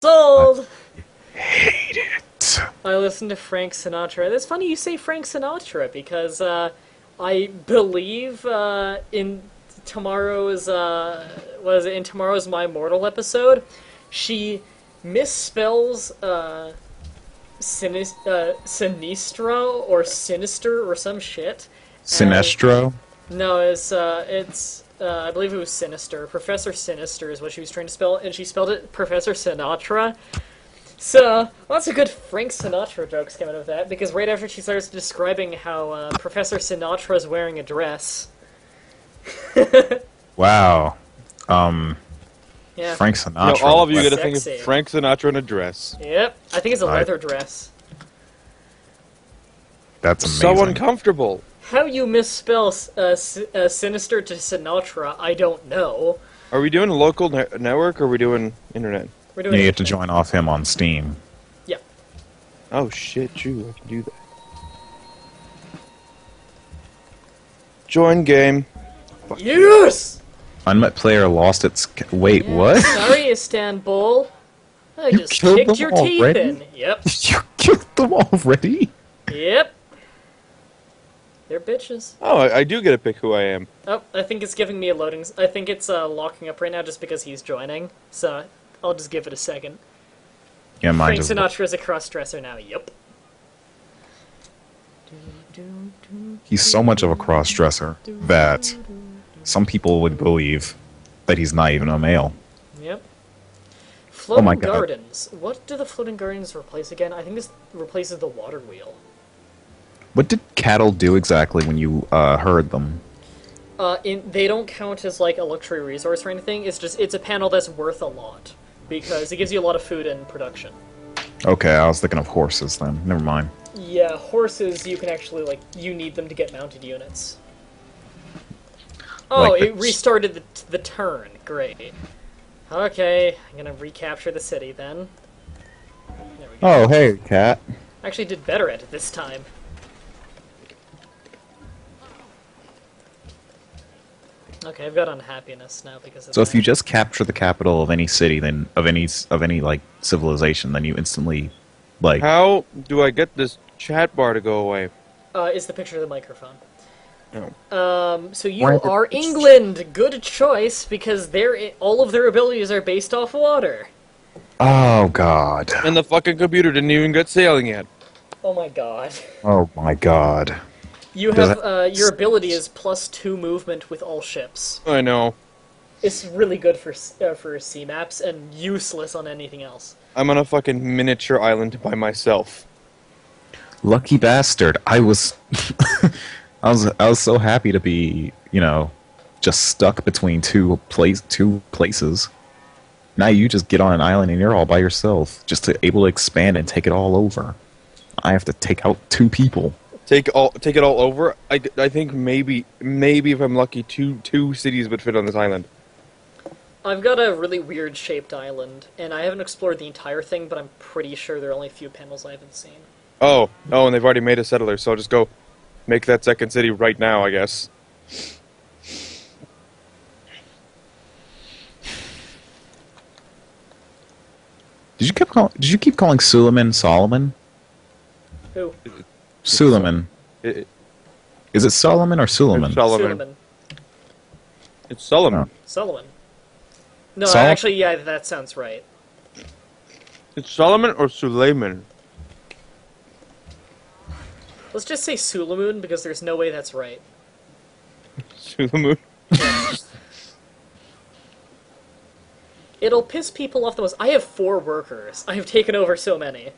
Sold! Hate it. I listened to Frank Sinatra. It's funny you say Frank Sinatra because I believe in tomorrow's in tomorrow's My Mortal episode, she misspells Sinistra or Sinister or some shit. Sinestro? No, it's I believe it was Sinister. Professor Sinister is what she was trying to spell, and she spelled it Professor Sinatra. So, lots of good Frank Sinatra jokes came out of that, because right after she starts describing how Professor Sinatra's wearing a dress. Wow. Yeah. Frank Sinatra. All of you gotta Sexy. think of Frank Sinatra in a dress. Yep, I think it's a leather dress. That's amazing. So uncomfortable. How you misspell Sinister to Sinatra, I don't know. Are we doing local network or are we doing internet? We're doing You have to join off him on Steam. Yep. Oh shit, true, I can do that. Join game. Fuck Yes! Unmet player lost its... Wait, what? Sorry, Istanbul. I You just killed kicked them your teeth already? in. Yep. You killed them already? Yep. They're bitches. Oh, I do get to pick who I am. Oh, I think it's giving me a loading... I think it's locking up right now just because he's joining. So, I'll just give it a second. Yeah, mine Frank just... Sinatra is a cross-dresser now. Yep. He's so much of a cross-dresser that some people would believe that he's not even a male. Yep. Floating my God. gardens. What do the floating gardens replace again? I think this replaces the water wheel. What did cattle do exactly when you herd them? They don't count as like a luxury resource or anything. It's a panel that's worth a lot because it gives you a lot of food and production. Okay, I was thinking of horses then. Never mind. Yeah, horses you can actually you need them to get mounted units. Oh, Like it restarted the turn. Great. Okay, I'm gonna recapture the city then. There we go. Oh, hey, cat. Actually did better at it this time. Okay, I've got unhappiness now because of So that. if you just capture the capital of any city, then of any like civilization, then you instantly like... How do I get this chat bar to go away? Is the picture of the microphone. No. So you are England. Good choice because all of their abilities are based off water. Oh, God. And the fucking computer didn't even get sailing yet. Oh my god. Oh, my God. You Does have your ability is +2 movement with all ships. I know. It's really good for sea maps and useless on anything else. I'm on a fucking miniature island by myself. Lucky bastard. I was... I was so happy to be, just stuck between two places. Now you just get on an island and you're all by yourself, just to able to expand and take it all over. I have to take out 2 people. Take it all over. I think maybe if I'm lucky, two cities would fit on this island. I've got a really weird shaped island, and I haven't explored the entire thing, but I'm pretty sure there are only a few panels I haven't seen. Oh, and they've already made a settler, so I'll just go make that second city right now, I guess. Did you keep calling Suleiman Solomon? Who? Suleiman. Is it Solomon or Suleiman? It's Solomon. Suleiman. It's Solomon. Oh. Solomon. No, Sol- actually, yeah, that sounds right. It's Solomon or Suleiman? Let's just say Sulamoon, because there's no way that's right. Suleiman. It'll piss people off the most. I have 4 workers. I have taken over so many.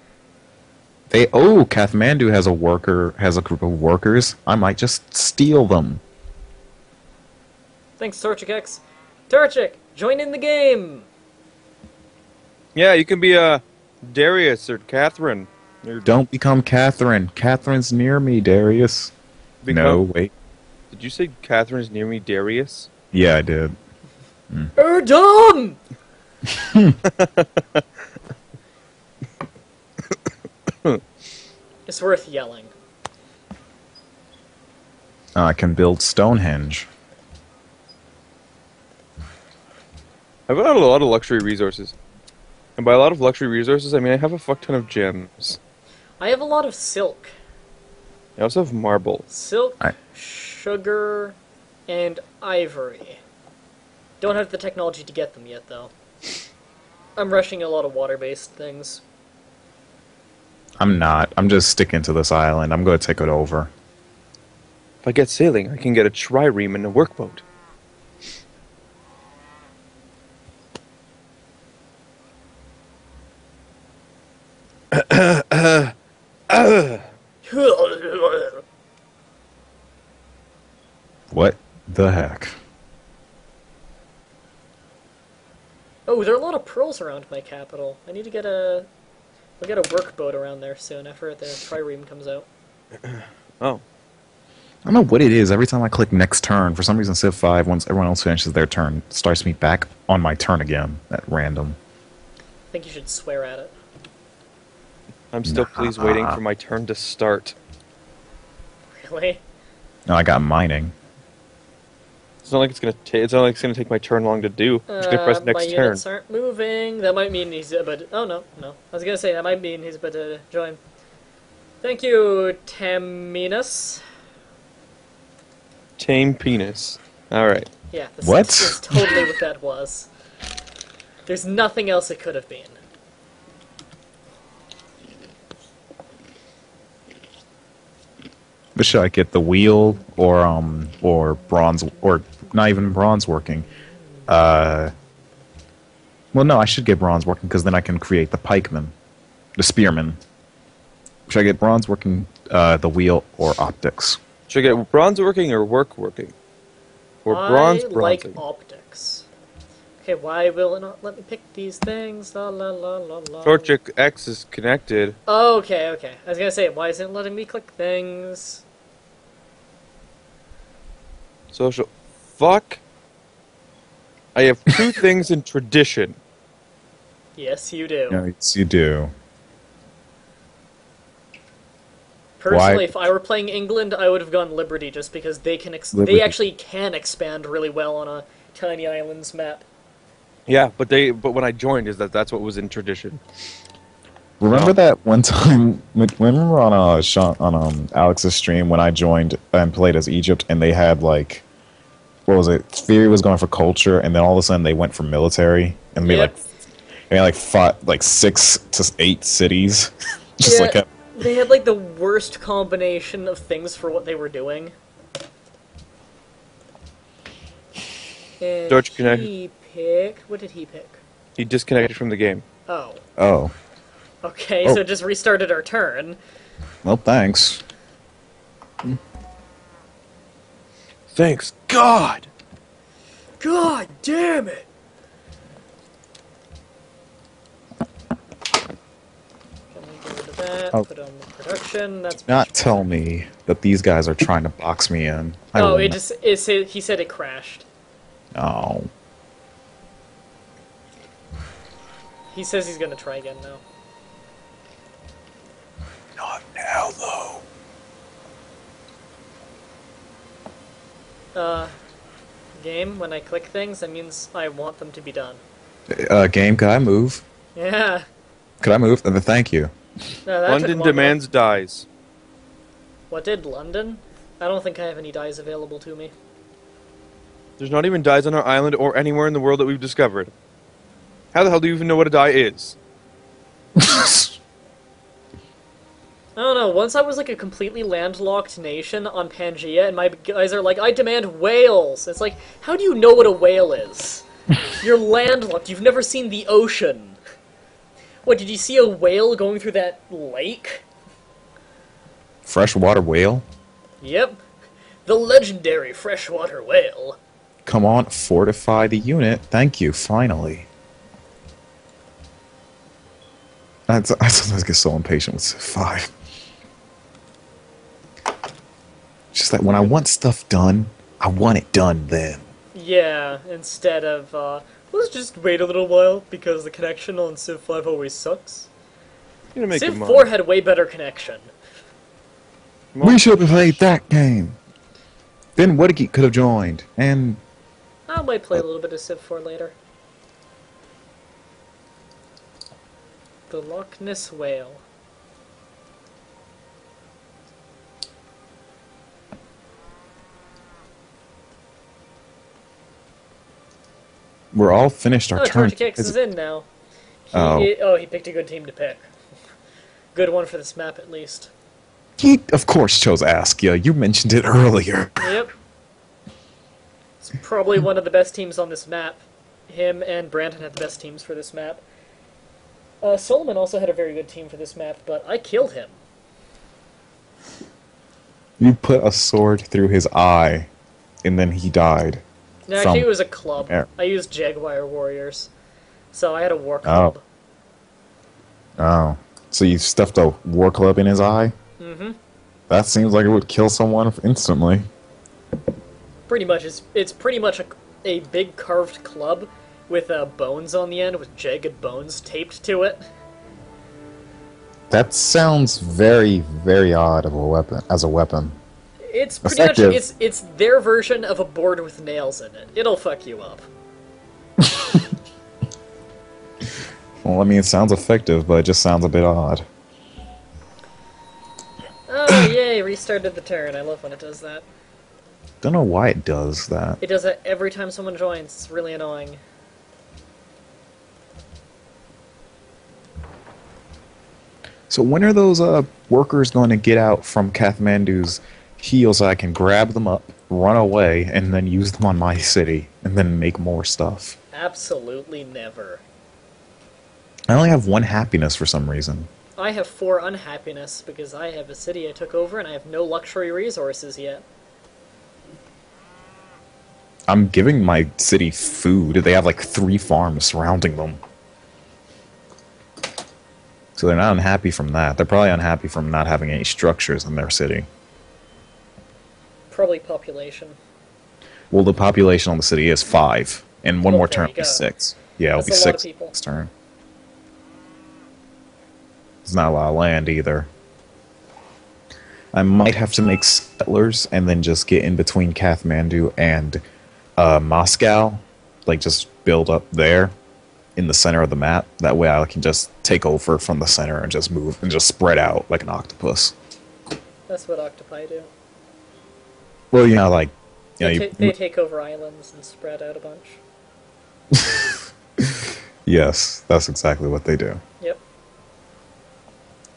Kathmandu has a group of workers. I might just steal them. Thanks, Torchic X. Torchic, join in the game! Yeah, you can be Darius or Catherine. Or Don't become Catherine. Catherine's near me, Darius. No, wait. Did you say Catherine's near me, Darius? Yeah, I did. Erdom! It's worth yelling. I can build Stonehenge. I've got a lot of luxury resources. And by a lot of luxury resources, I mean I have a fuck ton of gems. I have a lot of silk. I also have marble. Silk, I- sugar, and ivory. Don't have the technology to get them yet, though. I'm rushing a lot of water-based things. I'm not. I'm just sticking to this island. I'm going to take it over. If I get sailing, I can get a trireme and a workboat. What the heck? Oh, there are a lot of pearls around my capital. I need to get a... I'll get a workboat around there soon after the trireme comes out. Oh. I don't know what it is. Every time I click next turn, for some reason Civ 5, once everyone else finishes their turn, starts me back on my turn again at random. I think you should swear at it. I'm still please waiting for my turn to start. Really? No, I got mining. It's not like it's gonna take my turn long to do. I'm just gonna press My next turn. units aren't moving. That might mean he's about to... Oh, no. I was gonna say, that might mean he's about to join. Thank you, Taminus. Tame penis. Alright. Yeah, the What? sex is totally what that was. There's nothing else it could have been. But should I get the wheel or bronze, or not even bronze working? Well, no, I should get bronze working because then I can create the pikeman, the spearman. Should I get bronze working, the wheel, or optics? Should I get bronze working or work working? Or bronze I bronzing? like optics. Okay, why will it not let me pick these things? La la la la la. Torch X is connected. Oh, okay. I was gonna say, why isn't it letting me click things? Social. Fuck. I have two things in tradition. Yes, you do. Yes, you do. Personally, Why- if I were playing England, I would have gone Liberty just because they can Liberty. they actually can expand really well on a tiny islands map. Yeah, but when I joined, that's what was in tradition. Remember Oh. that one time? Remember on Alex's stream when I joined and played as Egypt, and they had like, what was it? Theory was going for culture, and then all of a sudden they went for military, and Yep. they fought like 6 to 8 cities, just Yeah, like a. they had like the worst combination of things for what they were doing. And George, can I- he pick. What did he pick? He disconnected from the game. Oh. Oh, Okay, Oh. so it just restarted our turn. well, thanks. Thanks God! God damn it! Can we get rid of that? Oh. Put on the production. That's Not tell me that these guys are trying to box me in. I Oh, will it not- just he said it crashed. Oh. He says he's gonna try again now. Not now, though. Game, when I click things, that means I want them to be done. Game, could I move? Yeah. Could I move? Thank you. No, that London took long demands dies. enough. What did London? I don't think I have any dies available to me. There's not even dies on our island or anywhere in the world that we've discovered. How the hell do you even know what a die is? I don't know, once I was like a completely landlocked nation on Pangaea, and my guys are like, I demand whales! It's like, how do you know what a whale is? You're landlocked, you've never seen the ocean. What, did you see a whale going through that lake? Freshwater whale? Yep. The legendary freshwater whale. Come on, fortify the unit. Thank you, finally. I sometimes get so impatient with Civ 5. It's just that when I want stuff done, I want it done then. Yeah, instead of, let's just wait a little while, because the connection on Civ 5 always sucks. You're gonna make Civ your 4 mind. had way better connection. We should have played that game. Then Woodgate could have joined, and I might play a little bit of Civ 4 later. The Loch Ness Whale. We're all finished our Oh, turn. Georgia Kicks is in now. Oh. He picked a good team to pick. Good one for this map, at least. He, of course, chose Askia. You mentioned it earlier. Yep. It's probably one of the best teams on this map. Him and Brandon had the best teams for this map. Solomon also had a very good team for this map, but I killed him. You put a sword through his eye, and then he died. No, actually, From it was a club. air. I used Jaguar Warriors. So I had a war club. Oh. So you stuffed a war club in his eye? Mm-hmm. That seems like it would kill someone instantly. Pretty much. It's pretty much a big carved club with bones on the end, with jagged bones taped to it. That sounds very, very odd of a weapon as a weapon. It's pretty Effective. much it's their version of a board with nails in it. It'll fuck you up. Well, I mean, it sounds effective, but it just sounds a bit odd. Oh yay! Restarted the turn. I love when it does that. Don't know why it does that. It does it every time someone joins. It's really annoying. So when are those workers going to get out from Kathmandu's heels so I can grab them up, run away, and then use them on my city, and then make more stuff? Absolutely never. I only have 1 happiness for some reason. I have 4 unhappiness because I have a city I took over and I have no luxury resources yet. I'm giving my city food. They have like 3 farms surrounding them. So they're not unhappy from that. They're probably unhappy from not having any structures in their city. Probably population. Well, the population on the city is 5. And one Oh, more there turn you will be go. 6. Yeah, it'll That's be a lot of 6 people. next turn. It's not a lot of land either. I might have to make settlers and then just get in between Kathmandu and Moscow. Like, just build up there in the center of the map. That way I can just take over from the center and just move and just spread out like an octopus. That's what octopi do. Well, you know, like... You know, They take over islands and spread out a bunch. Yes, that's exactly what they do. Yep.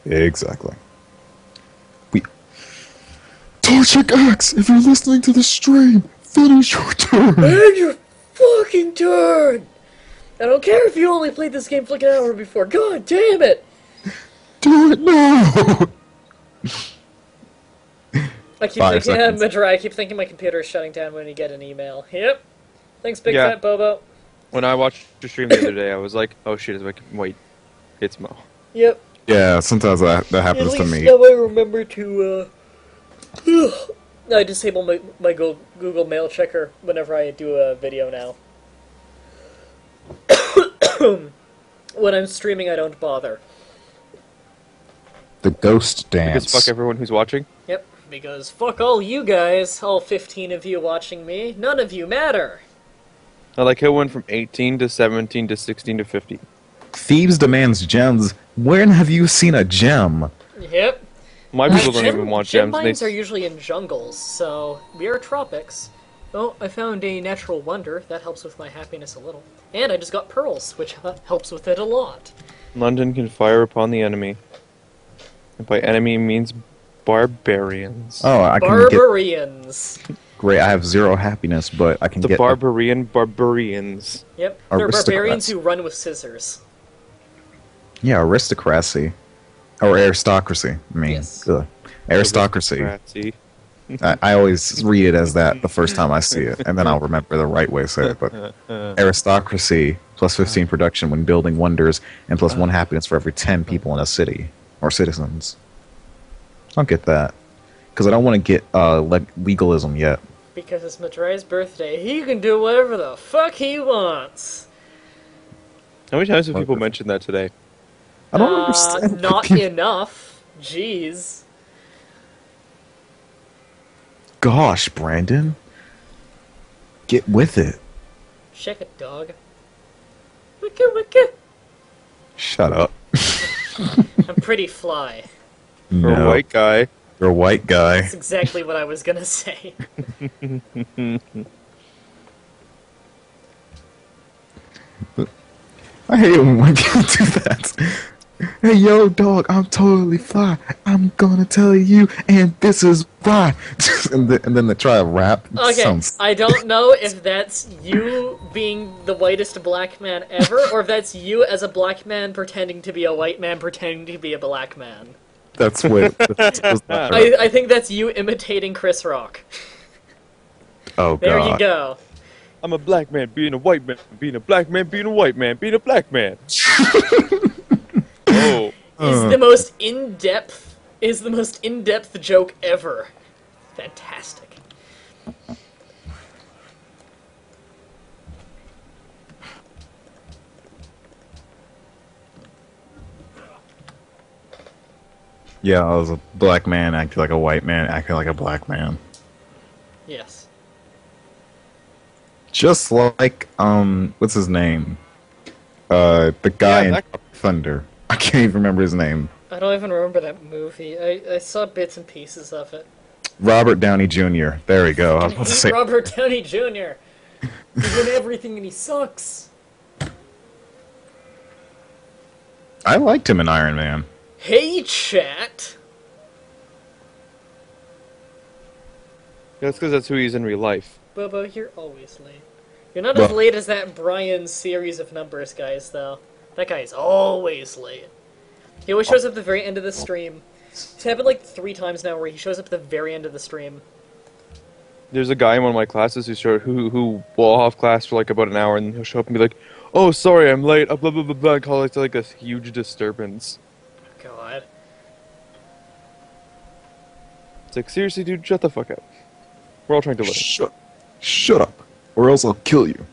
Exactly. Torchic X, if you're listening to the stream, finish your turn. And your fucking turn! I don't care if you only played this game for like an hour before. God damn it! Do it now. I keep 5 thinking, seconds. Mah-Dry, I keep thinking my computer is shutting down when you get an email. Yep. Thanks, Big Yeah. Fat Bobo. When I watched the stream the other day, I was like, oh shit, wait, it's Mo. Yep. Yeah, sometimes that At happens to least me. now I remember to, I disable my Google Mail checker whenever I do a video now. When I'm streaming, I don't bother. The ghost Because dance. fuck everyone who's watching. Yep, because fuck all you guys, all 15 of you watching me, none of you matter. I like how it went from 18 to 17 to 16 to 50. Thieves demands gems. When have you seen a gem? Yep. My people don't even want gem gems. mines They- are usually in jungles, so we are tropics. Oh, I found a natural wonder. That helps with my happiness a little. And I just got pearls, which helps with it a lot. London can fire upon the enemy. And by enemy means barbarians. Oh, I can get Barbarians. great. I have 0 happiness, but I can The get barbarians. Yep, they're barbarians Aristocrats. who run with scissors. aristocracy or aristocracy. I mean, Yes. ugh. aristocracy. Aristocracy. I always read it as that the first time I see it, and then I'll remember the right way to say it. But aristocracy plus 15 production when building wonders, and plus 1 happiness for every 10 people in a city or citizens. I'll get that because I don't want to get legalism yet. Because it's Mah-Dry's birthday, he can do whatever the fuck he wants. How many times have people mentioned that today? I don't understand. why Not people- enough. Jeez. Gosh, Brandon, get with it. Check it, dog. Wicka wicka. Shut up. I'm pretty fly. Or a No, white guy. you're a white guy. That's exactly what I was gonna say. I hate it when people do that. Hey, yo, dog, I'm totally fly. I'm gonna tell you, and this is why. And then they try to rap. It Okay, sounds- I don't know if that's you being the whitest black man ever, or if that's you as a black man pretending to be a white man pretending to be a black man. That's what. That's not right. I think that's you imitating Chris Rock. Oh, There God. you go. I'm a black man being a white man, being a black man being a white man, being a black man. Oh. Is the most in-depth joke ever. Fantastic. Yeah, I was a black man acting like a white man, acting like a black man. Yes. Just like, what's his name? The guy Yeah, in that- Thunder. I can't even remember his name. I don't even remember that movie. I saw bits and pieces of it. Robert Downey Jr. There we go. I was about to He's say. Robert Downey Jr. He's in everything and he sucks. I liked him in Iron Man. Hey, chat. That's because that's who he is in real life. Bobo, you're always late. You're not as Well- late as that Brian series of numbers guys, though. That guy is always late. He always shows up at the very end of the stream. It's happened like 3 times now where he shows up at the very end of the stream. There's a guy in one of my classes who will off class for like about an hour, and then he'll show up and be like, "Oh, sorry, I'm late." Blah blah blah blah. Call it like a huge disturbance. God. It's like, seriously, dude, shut the fuck up. We're all trying to learn. Shut up, or else I'll kill you.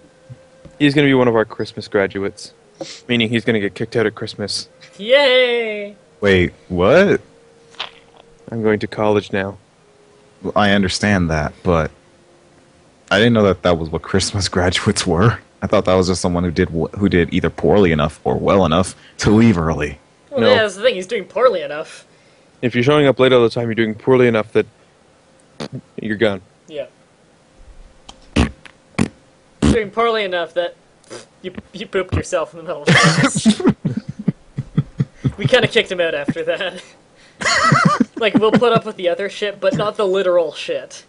He's gonna be one of our Christmas graduates, meaning he's gonna get kicked out at Christmas. Yay! Wait, what? I'm going to college now. Well, I understand that, but I didn't know that that was what Christmas graduates were. I thought that was just someone who did either poorly enough or well enough to leave early. Well, No. yeah, that's the thing. He's doing poorly enough. If you're showing up late all the time, you're doing poorly enough that you're gone. Yeah. Doing poorly enough that you pooped yourself in the middle of class. We kind of kicked him out after that. Like, we'll put up with the other shit, but not the literal shit.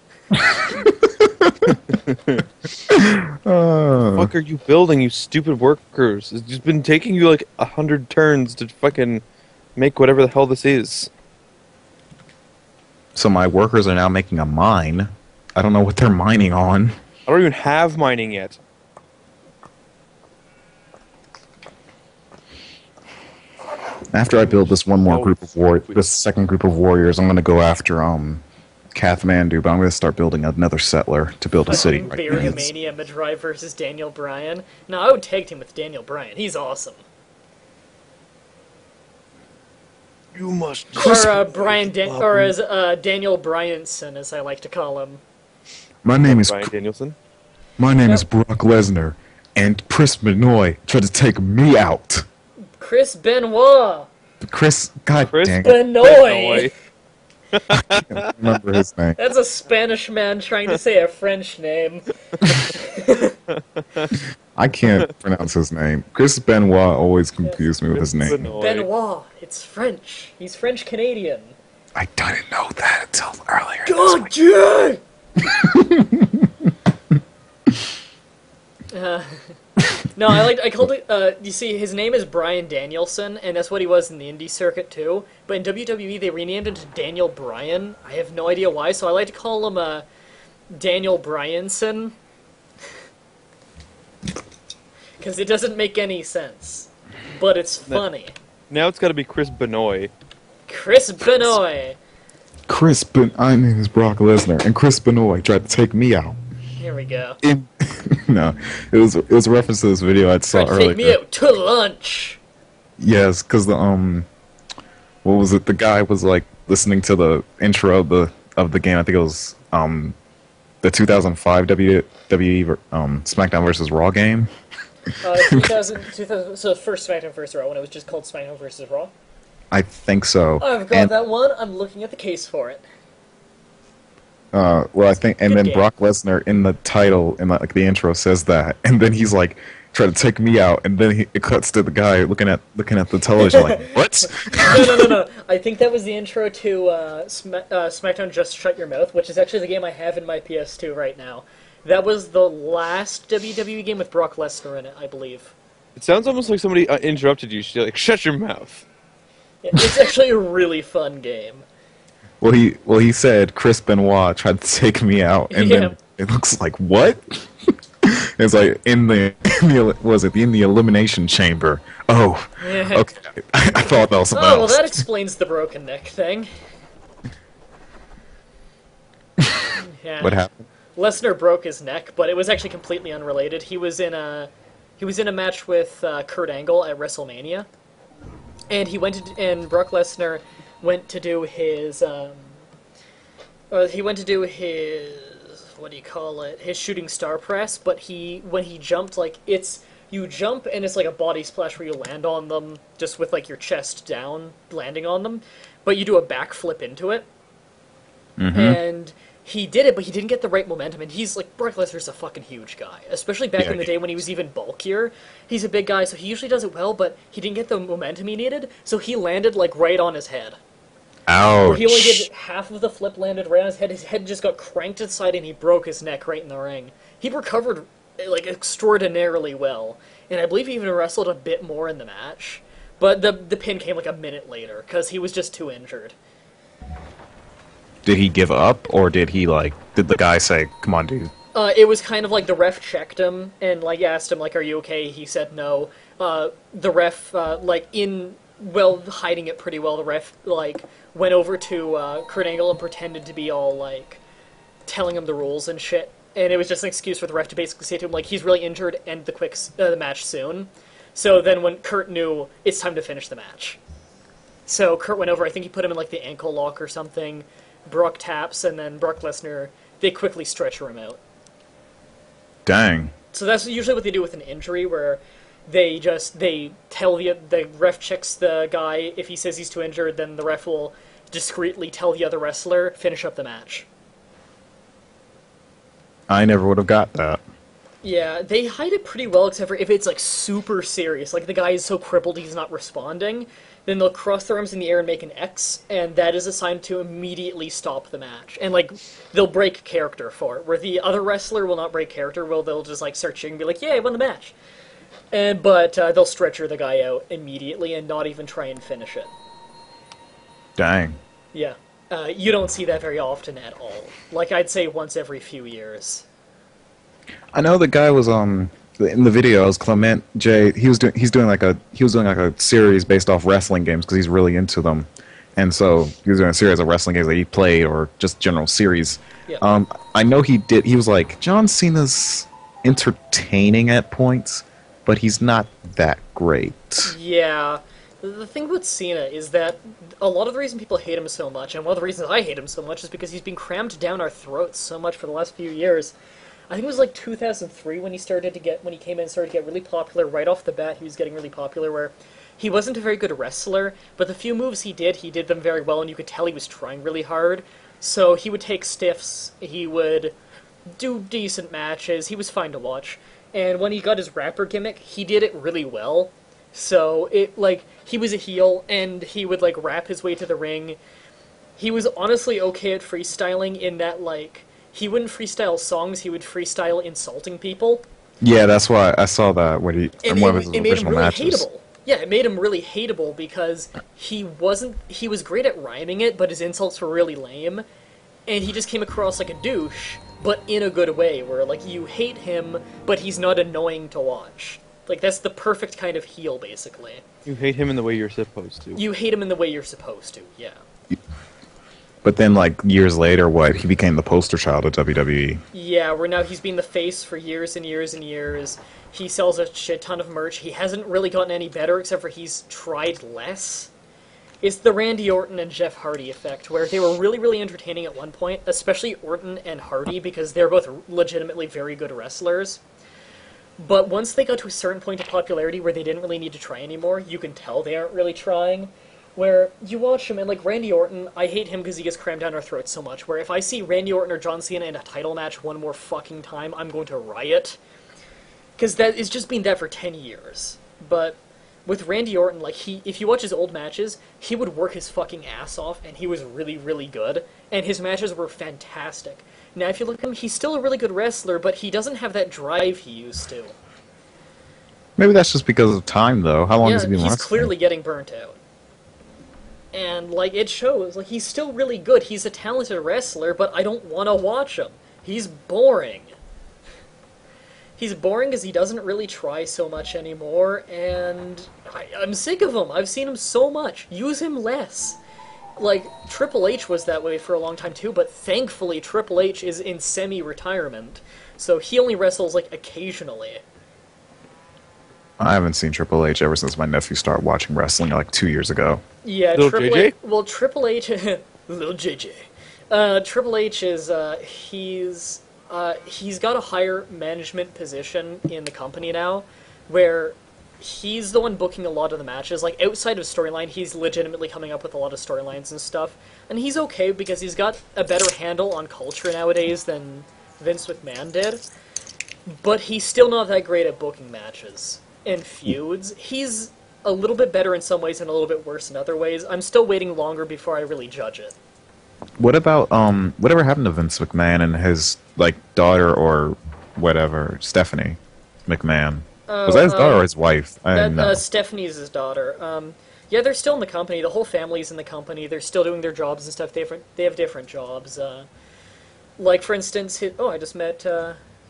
Fuck are you building, you stupid workers? It's just been taking you like 100 turns to fucking make whatever the hell this is. So my workers are now making a mine. I don't know what they're mining on. I don't even have mining yet. After I build this one more group of this second group of warriors, I'm gonna go after Kathmandu, but I'm gonna start building another settler to build a city. Fucking Beargamania Mah-Dry versus Daniel Bryan. No, I would tag team with Daniel Bryan. He's awesome. You must. Or Daniel Bryanson, as I like to call him. My name is Brian Danielson. Brock Lesnar, and Chris Benoit tried to take me out. Chris Benoit. Chris, God Chris dang it, Benoit. I can't remember his name. That's a Spanish man trying to say a French name. I can't pronounce his name. Chris Benoit always confused me with his name. Benoit. It's French. He's French Canadian. I didn't know that until earlier. God, yeah! No, I called it, you see, his name is Bryan Danielson, and that's what he was in the indie circuit, too. But in WWE, they renamed him to Daniel Bryan. I have no idea why, so I like to call him, Daniel Bryanson. Because it doesn't make any sense. But it's funny. Now it's got to be Chris Benoit. Chris Benoit. My name is Brock Lesnar, and Chris Benoit tried to take me out. Here we go. No, it was a reference to this video I saw Try to take me earlier. out to lunch. Yes, because what was it? The guy was like listening to the intro of the game. I think it was the 2005 WWE SmackDown vs. Raw game. 2000, so first SmackDown vs. Raw, when it was just called SmackDown vs. Raw. I think so. I've got And that one. I'm looking at the case for it. well, I think, and Good then game. Brock Lesnar in the title, in like the intro, says that, and then he's like, trying to take me out, and then it cuts to the guy looking at the television, like, what? No. I think that was the intro to SmackDown Just Shut Your Mouth, which is actually the game I have in my PS2 right now. That was the last WWE game with Brock Lesnar in it, I believe. It sounds almost like somebody interrupted you. She's like, "Shut your mouth." It's actually a really fun game. Well, he said Chris Benoit tried to take me out, and Yeah. then it looks like what? It's like in the elimination chamber. Oh, Yeah. okay. I thought that was something Oh, well, else. that explains the broken neck thing. Yeah. What happened? Lesnar broke his neck, but it was actually completely unrelated. He was in a match with Kurt Angle at WrestleMania, and and Brock Lesnar went to do his what do you call it? His shooting star press. But when he jumped, like you jump and it's like a body splash where you land on them just with like your chest down, landing on them, but you do a backflip into it. And he did it, but he didn't get the right momentum. And he's like, Brock Lesnar's a fucking huge guy, especially back Yeah, in the day when he was even bulkier. He's a big guy, so he usually does it well, but he didn't get the momentum he needed, so he landed like right on his head. Or Ouch. he only did half of the flip, landed right on his head. His head just got cranked to the side, and he broke his neck right in the ring. He recovered like extraordinarily well, and I believe he even wrestled a bit more in the match. But the pin came like a minute later because he was just too injured. Did he give up, or did the guy say, "Come on, dude"? It was kind of like the ref checked him and like asked him like, "Are you okay?" He said no. The ref hiding it pretty well. The ref like went over to Kurt Angle and pretended to be all like telling him the rules and shit. And it was just an excuse for the ref to basically say to him like, "He's really injured. End the match soon." So then when Kurt knew it's time to finish the match, so Kurt went over. I think he put him in like the ankle lock or something. Brock taps, and then Brock Lesnar, they quickly stretcher him out. Dang. So that's usually what they do with an injury, where they tell the ref checks the guy. If he says he's too injured, then the ref will discreetly tell the other wrestler, finish up the match. I never would have got that. Yeah, they hide it pretty well, except for if it's like super serious, like the guy is so crippled he's not responding, then they'll cross their arms in the air and make an X, and that is a sign to immediately stop the match. And like, they'll break character for it, where the other wrestler will not break character, they'll just like start cheering and be like, "Yeah, I won the match." But they'll stretcher the guy out immediately and not even try and finish it. Dang. Yeah. You don't see that very often at all. Like, I'd say once every few years. I know the guy was in the videos. Clement J. He was doing like a series based off wrestling games because he's really into them, and so he was doing a series of wrestling games that he played or just general series. Yeah. I know he did. He was like, John Cena's entertaining at points, but he's not that great. Yeah. The thing with Cena is that a lot of the reason people hate him so much, and one of the reasons I hate him so much, is because he's been crammed down our throats so much for the last few years. I think it was like 2003 when he came in and started to get really popular. Right off the bat, he was getting really popular, where he wasn't a very good wrestler, but the few moves he did them very well, and you could tell he was trying really hard. So he would take stiffs, he would do decent matches, he was fine to watch. And when he got his rapper gimmick, he did it really well. So he was a heel, and he would like rap his way to the ring. He was honestly okay at freestyling in that like he wouldn't freestyle songs, he would freestyle insulting people. Yeah, that's why I saw that when And in one of his it made him original really matches. hateable. Yeah, it made him really hateable because he was great at rhyming it, but his insults were really lame. And he just came across like a douche, but in a good way, where like you hate him, but he's not annoying to watch. Like, that's the perfect kind of heel, basically. You hate him in the way you're supposed to. You hate him in the way you're supposed to, yeah. But then, like years later, he became the poster child of WWE. Yeah, where now he's been the face for years and years and years. He sells a shit ton of merch. He hasn't really gotten any better, except for he's tried less. It's the Randy Orton and Jeff Hardy effect, where they were really, really entertaining at one point, especially Orton and Hardy, because they're both legitimately very good wrestlers. But once they got to a certain point of popularity where they didn't really need to try anymore, you can tell they aren't really trying. Where you watch him, and like Randy Orton, I hate him because he gets crammed down our throats so much. Where if I see Randy Orton or John Cena in a title match one more fucking time, I'm going to riot. Because that is just been that for 10 years. But with Randy Orton, like, if you watch his old matches, he would work his fucking ass off, and he was really, really good. And his matches were fantastic. Now, if you look at him, he's still a really good wrestler, but he doesn't have that drive he used to. Maybe that's just because of time, though. How long has he been he's wrestling? clearly getting burnt out. And, like, it shows. Like, he's still really good. He's a talented wrestler, but I don't want to watch him. He's boring. He's boring because he doesn't really try so much anymore, and I'm sick of him. I've seen him so much. Use him less. Like, Triple H was that way for a long time too, but thankfully Triple H is in semi-retirement, so he only wrestles, like, occasionally. I haven't seen Triple H ever since my nephew started watching wrestling like 2 years ago. Yeah, Little Triple JJ? H. Well, Triple H, little JJ. Triple H is he's got a higher management position in the company now, where he's the one booking a lot of the matches. Like, outside of storyline, he's legitimately coming up with a lot of storylines and stuff. And he's okay because he's got a better handle on culture nowadays than Vince McMahon did. But he's still not that great at booking matches and feuds. He's a little bit better in some ways and a little bit worse in other ways. I'm still waiting longer before I really judge it. What about whatever happened to Vince McMahon and his like daughter or whatever, Stephanie McMahon? Was that his daughter or his wife? I didn't know. Stephanie's his daughter. Yeah, they're still in the company. The whole family's in the company. They're still doing their jobs and stuff. They have different jobs. Like, for instance, I just met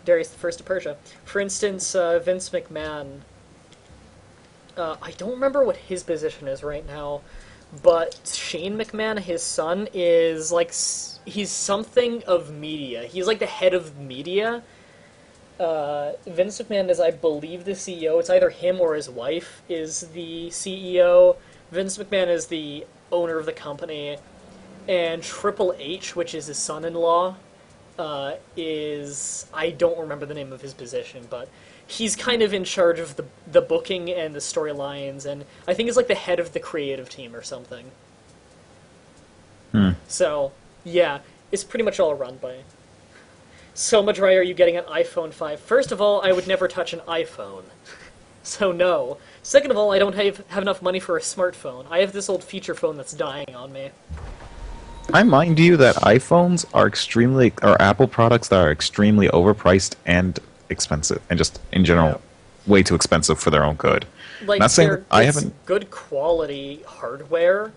Darius the First of Persia. For instance, Vince McMahon. I don't remember what his position is right now, but Shane McMahon, his son, is like he's something of media. He's like the head of media. Vince McMahon is, I believe, the CEO. It's either him or his wife is the CEO. Vince McMahon is the owner of the company. And Triple H, which is his son-in-law, is... I don't remember the name of his position, but he's kind of in charge of the booking and the storylines, and I think he's like the head of the creative team or something. So, yeah, it's pretty much all run by... So much right, are you getting an iPhone 5? First of all, I would never touch an iPhone. So no. Second of all, I don't have enough money for a smartphone. I have this old feature phone that's dying on me. I mind you that iPhones are Apple products that are extremely overpriced and expensive, and just in general, way too expensive for their own good. Like, Not saying that I haven't. Good quality hardware,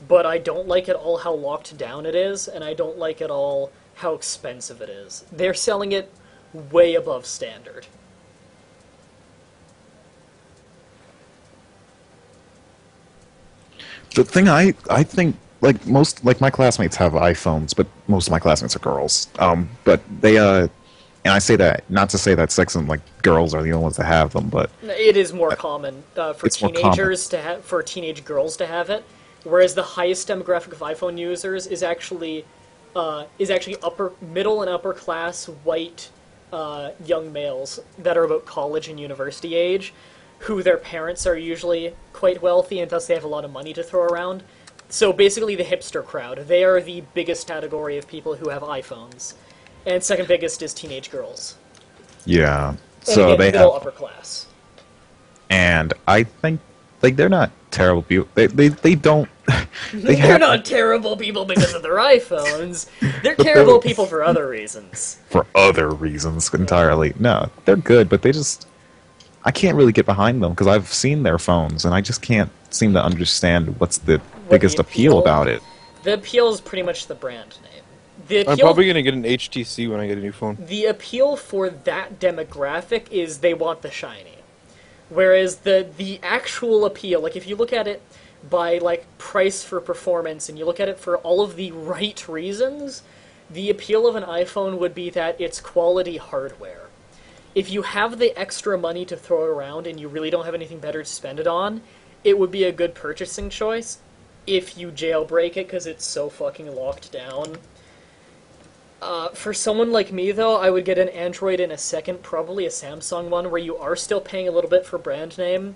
but I don't like at all how locked down it is, and I don't like at all how expensive it is. They're selling it way above standard. The thing I think, like my classmates have iPhones, but most of my classmates are girls. But they and I say that not to say that sex and like girls are the only ones that have them, but It is more common for it's more common. teenagers to have, for teenage girls to have it, whereas the highest demographic of iPhone users is actually middle and upper class white young males that are about college and university age, who their parents are usually quite wealthy and thus they have a lot of money to throw around. So basically the hipster crowd. They are the biggest category of people who have iPhones. And second biggest is teenage girls. yeah. And So again, they middle have, upper class. and I think like they're not terrible people. They don't. They're not terrible people because of their iPhones. They're terrible people for other reasons. For other reasons entirely. No, they're good, but I can't really get behind them because I've seen their phones and I just can't seem to understand what's the biggest appeal about it. The appeal is pretty much the brand name. The I'm appeal, probably gonna get an HTC when I get a new phone. the appeal for that demographic is they want the shiny. Whereas the actual appeal, like if you look at it by like price for performance and you look at it for all of the right reasons, the appeal of an iPhone would be that it's quality hardware. If you have the extra money to throw around and you really don't have anything better to spend it on, it would be a good purchasing choice if you jailbreak it because it's so fucking locked down. For someone like me, though, I would get an Android in a second, probably a Samsung one, where you are still paying a little bit for brand name,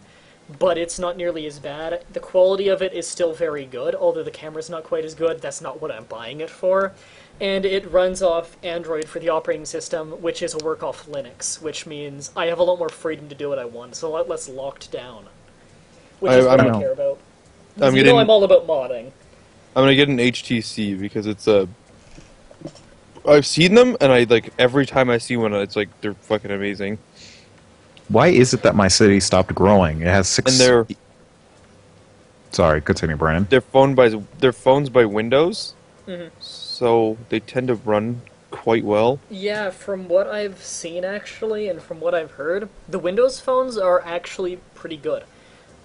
but it's not nearly as bad. The quality of it is still very good, although the camera's not quite as good. That's not what I'm buying it for. And it runs off Android for the operating system, which is a work off Linux, which means I have a lot more freedom to do what I want. It's a lot less locked down, which is what I care about. Because I'm all about modding. I'm gonna get an HTC because it's a. I've seen them, and I like every time I see one, it's like they're fucking amazing. Why is it that my city stopped growing? It has 6. And they're. Sorry, continue, Brandon. They're phones by Windows, so they tend to run quite well. Yeah, from what I've seen actually, and from what I've heard, the Windows phones are actually pretty good.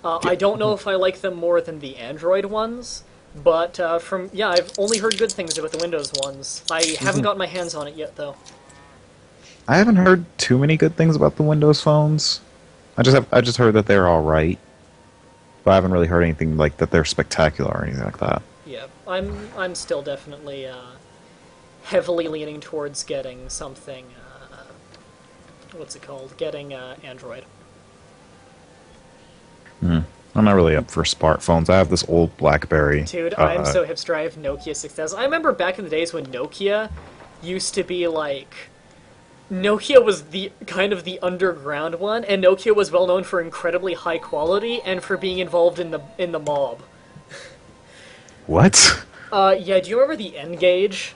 I don't know if I like them more than the Android ones, but I've only heard good things about the Windows ones. I haven't gotten my hands on it yet, though. I haven't heard too many good things about the Windows phones. I just heard that they're all right, but I haven't really heard anything like that they're spectacular or anything like that. Yeah, I'm still definitely heavily leaning towards getting something. What's it called? Getting Android. I'm not really up for smartphones. I have this old BlackBerry. Dude, I'm so hipster. I have Nokia 6000. I remember back in the days when Nokia used to be like... Nokia was the kind of the underground one, and Nokia was well known for incredibly high quality and for being involved in the mob. What? Yeah, do you remember the N-Gage?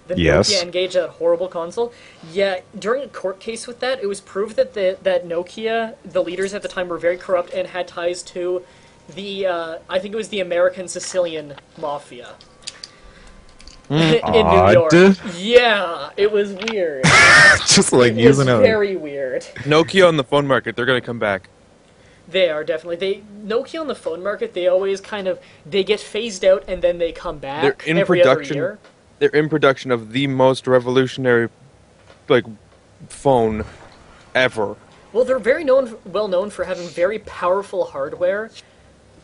The Yes. Nokia N-Gage, that horrible console? Yeah, during a court case with that, it was proved that that Nokia, the leaders at the time, were very corrupt and had ties to the, I think it was the American Sicilian Mafia. In New York. Yeah, it was weird. Just like It was using a... very weird. Nokia on the phone market, they're gonna come back. They are definitely. Nokia on the phone market, they always they get phased out and then they come back They're in every production. other year. They're in production of the most revolutionary, like, phone ever. Well, they're well known for having very powerful hardware.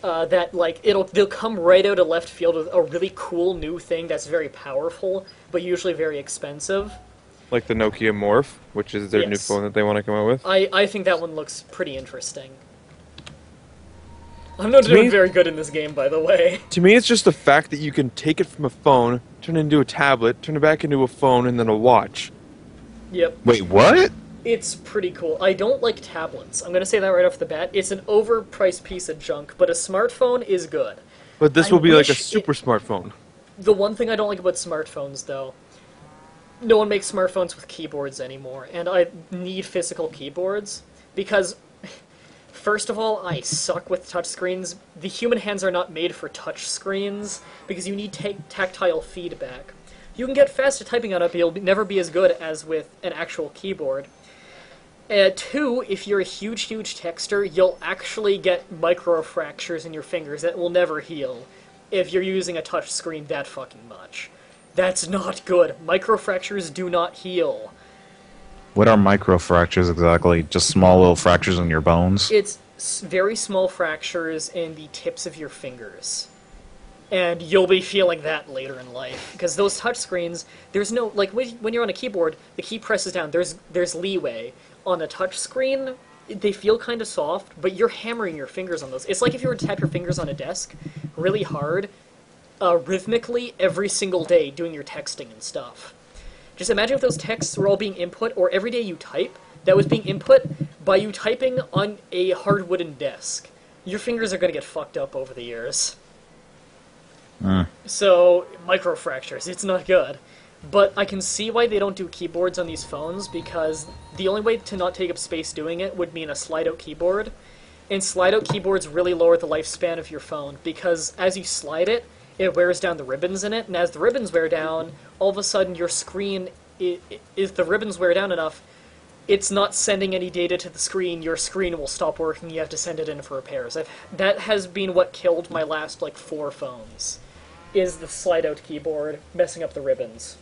That like they'll come right out of left field with a really cool new thing that's very powerful, but usually very expensive. Like the Nokia Morph, which is their new Yes. phone that they want to come out with. I think that one looks pretty interesting. I'm not doing very good in this game, by the way. To me, it's just the fact that you can take it from a phone, turn it into a tablet, turn it back into a phone, and then a watch. Yep. Wait, what? It's pretty cool. I don't like tablets. I'm going to say that right off the bat. It's an overpriced piece of junk, but a smartphone is good. But this I will be like a wish super smartphone. The one thing I don't like about smartphones, though, no one makes smartphones with keyboards anymore, and I need physical keyboards, because, first of all, I suck with touchscreens. The human hands are not made for touchscreens, because you need tactile feedback. You can get fast at typing on it, but you'll never be as good as with an actual keyboard. 2, if you're a huge texter, you'll actually get microfractures in your fingers that will never heal if you're using a touch screen that fucking much. That's not good. Microfractures do not heal. What are microfractures exactly? Just small little fractures in your bones? It's very small fractures in the tips of your fingers. And you'll be feeling that later in life. Because those touch screens, there's no... Like, when you're on a keyboard, the key presses down. There's leeway. On a touch screen, they feel kind of soft, but you're hammering your fingers on those. It's like if you were to tap your fingers on a desk really hard, rhythmically, every single day, doing your texting and stuff. Just imagine if those texts were all being input, or every day you type, that was being input by you typing on a hard wooden desk. Your fingers are going to get fucked up over the years. So, microfractures, it's not good. But I can see why they don't do keyboards on these phones, because the only way to not take up space doing it would mean a slide-out keyboard. And slide-out keyboards really lower the lifespan of your phone, because as you slide it, it wears down the ribbons in it, and as the ribbons wear down, all of a sudden your screen, if the ribbons wear down enough, it's not sending any data to the screen, your screen will stop working, you have to send it in for repairs. That has been what killed my last, 4 phones, is the slide-out keyboard messing up the ribbons.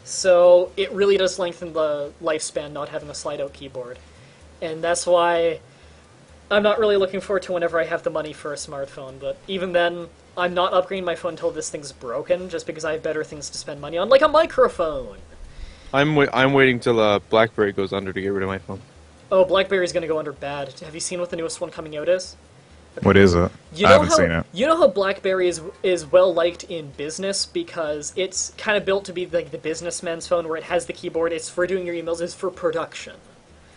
So it really does lengthen the lifespan not having a slide-out keyboard. And that's why I'm not really looking forward to whenever I have the money for a smartphone, but even then, I'm not upgrading my phone until this thing's broken, just because I have better things to spend money on, like a microphone! I'm waiting till BlackBerry goes under to get rid of my phone. Oh, BlackBerry's gonna go under bad. Have you seen what the newest one coming out is? What is it? You I know haven't how, seen it. You know how BlackBerry is well liked in business because it's kind of built to be like the businessman's phone where it has the keyboard. It's for doing your emails. It's for production.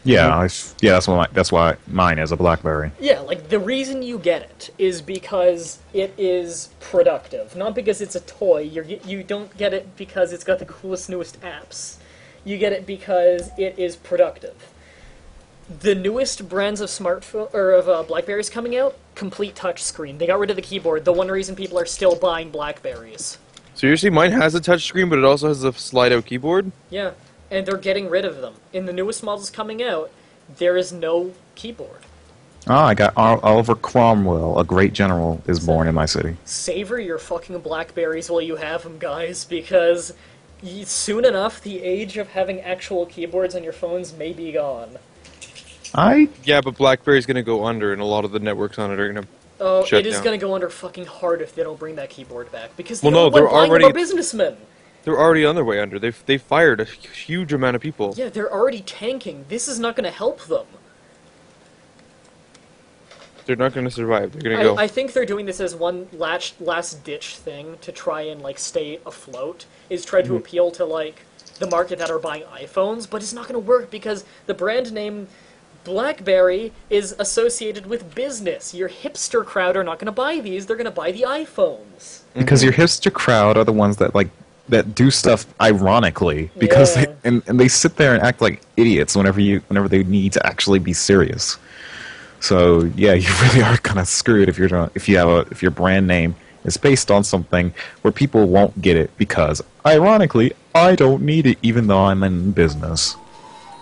Yeah, that's why mine is a BlackBerry. Yeah, like the reason you get it is because it is productive, not because it's a toy. You don't get it because it's got the coolest, newest apps. You get it because it is productive. The newest brands of smartphone or of Blackberries coming out, complete touchscreen. They got rid of the keyboard. The one reason people are still buying Blackberries. Seriously, mine has a touchscreen, but it also has a slide-out keyboard. Yeah, and they're getting rid of them. In the newest models coming out, there is no keyboard. Oh, I got Oliver Cromwell, a great general, is born in my city. Savor your fucking Blackberries while you have them, guys, because soon enough, the age of having actual keyboards on your phones may be gone. Yeah, but BlackBerry's gonna go under, and a lot of the networks on it are gonna shut it is down. going to go under fucking hard if they don't bring that keyboard back because Well, they're no, they're buying already- our businessmen. They're already on their way under. They fired a huge amount of people. Yeah, they're already tanking. This is not going to help them. They're not gonna survive. They're gonna go. I think they're doing this as one last ditch thing to try and like stay afloat. Is try to appeal to like the market that are buying iPhones, but it's not going to work because the brand name BlackBerry is associated with business. Your hipster crowd are not going to buy these. They're going to buy the iPhones. Because your hipster crowd are the ones that do stuff ironically because Yeah. they sit there and act like idiots whenever they need to actually be serious. So yeah, you really are kind of screwed if your brand name is based on something where people won't get it because ironically I don't need it even though I'm in business.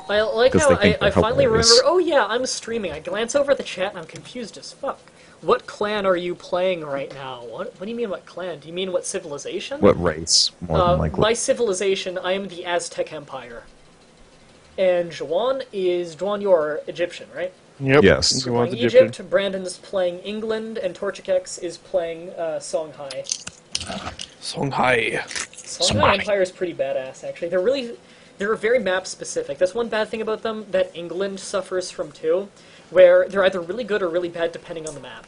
I like 'Cause how they think I they're finally remember, hilarious. oh yeah, I'm streaming. I glance over at the chat and I'm confused as fuck. What clan are you playing right now? What do you mean what clan? Do you mean what civilization? What race more than likely? My civilization, I am the Aztec Empire. And Juan, you're Egyptian, right? Yep. Yes. You want Playing Egyptian. Egypt, Brandon's playing England, and Torchicex is playing Songhai. Songhai. Songhai Empire is pretty badass, actually. They're very map specific. That's one bad thing about them that England suffers from too, where they're either really good or really bad depending on the map.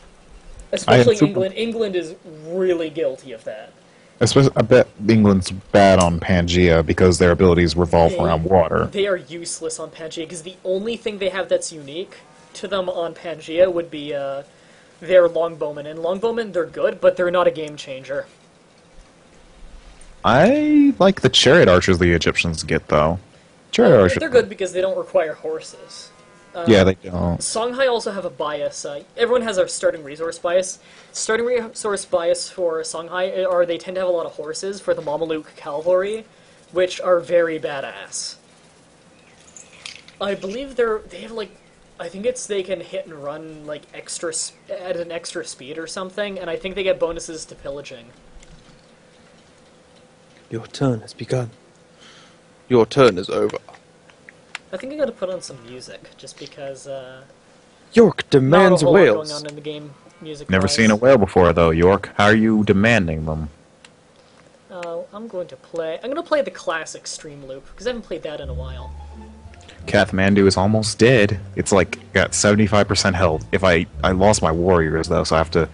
Especially England. England is really guilty of that. Especially, I bet England's bad on Pangea because their abilities revolve around water. They are useless on Pangea because the only thing they have that's unique to them on Pangea would be their longbowmen. And longbowmen, they're good, but they're not a game changer. I like the chariot archers the Egyptians get, though. Chariot archers. They're good because they don't require horses. Yeah, they don't. Songhai also have a bias. Everyone has a starting resource bias. Starting resource bias for Songhai are they tend to have a lot of horses for the Mameluke cavalry, which are very badass. I believe they have like, I think they can hit and run like at an extra speed or something, and I think they get bonuses to pillaging. Your turn has begun. Your turn is over. I think I gotta put on some music just because York not demands a whole lot whales. going on in the game music. Never seen a whale before, though, York. How are you demanding them? I'm going to play the classic stream loop because I haven't played that in a while. Kathmandu is almost dead. It's like got 75% health. If I lost my warriors though, so I have to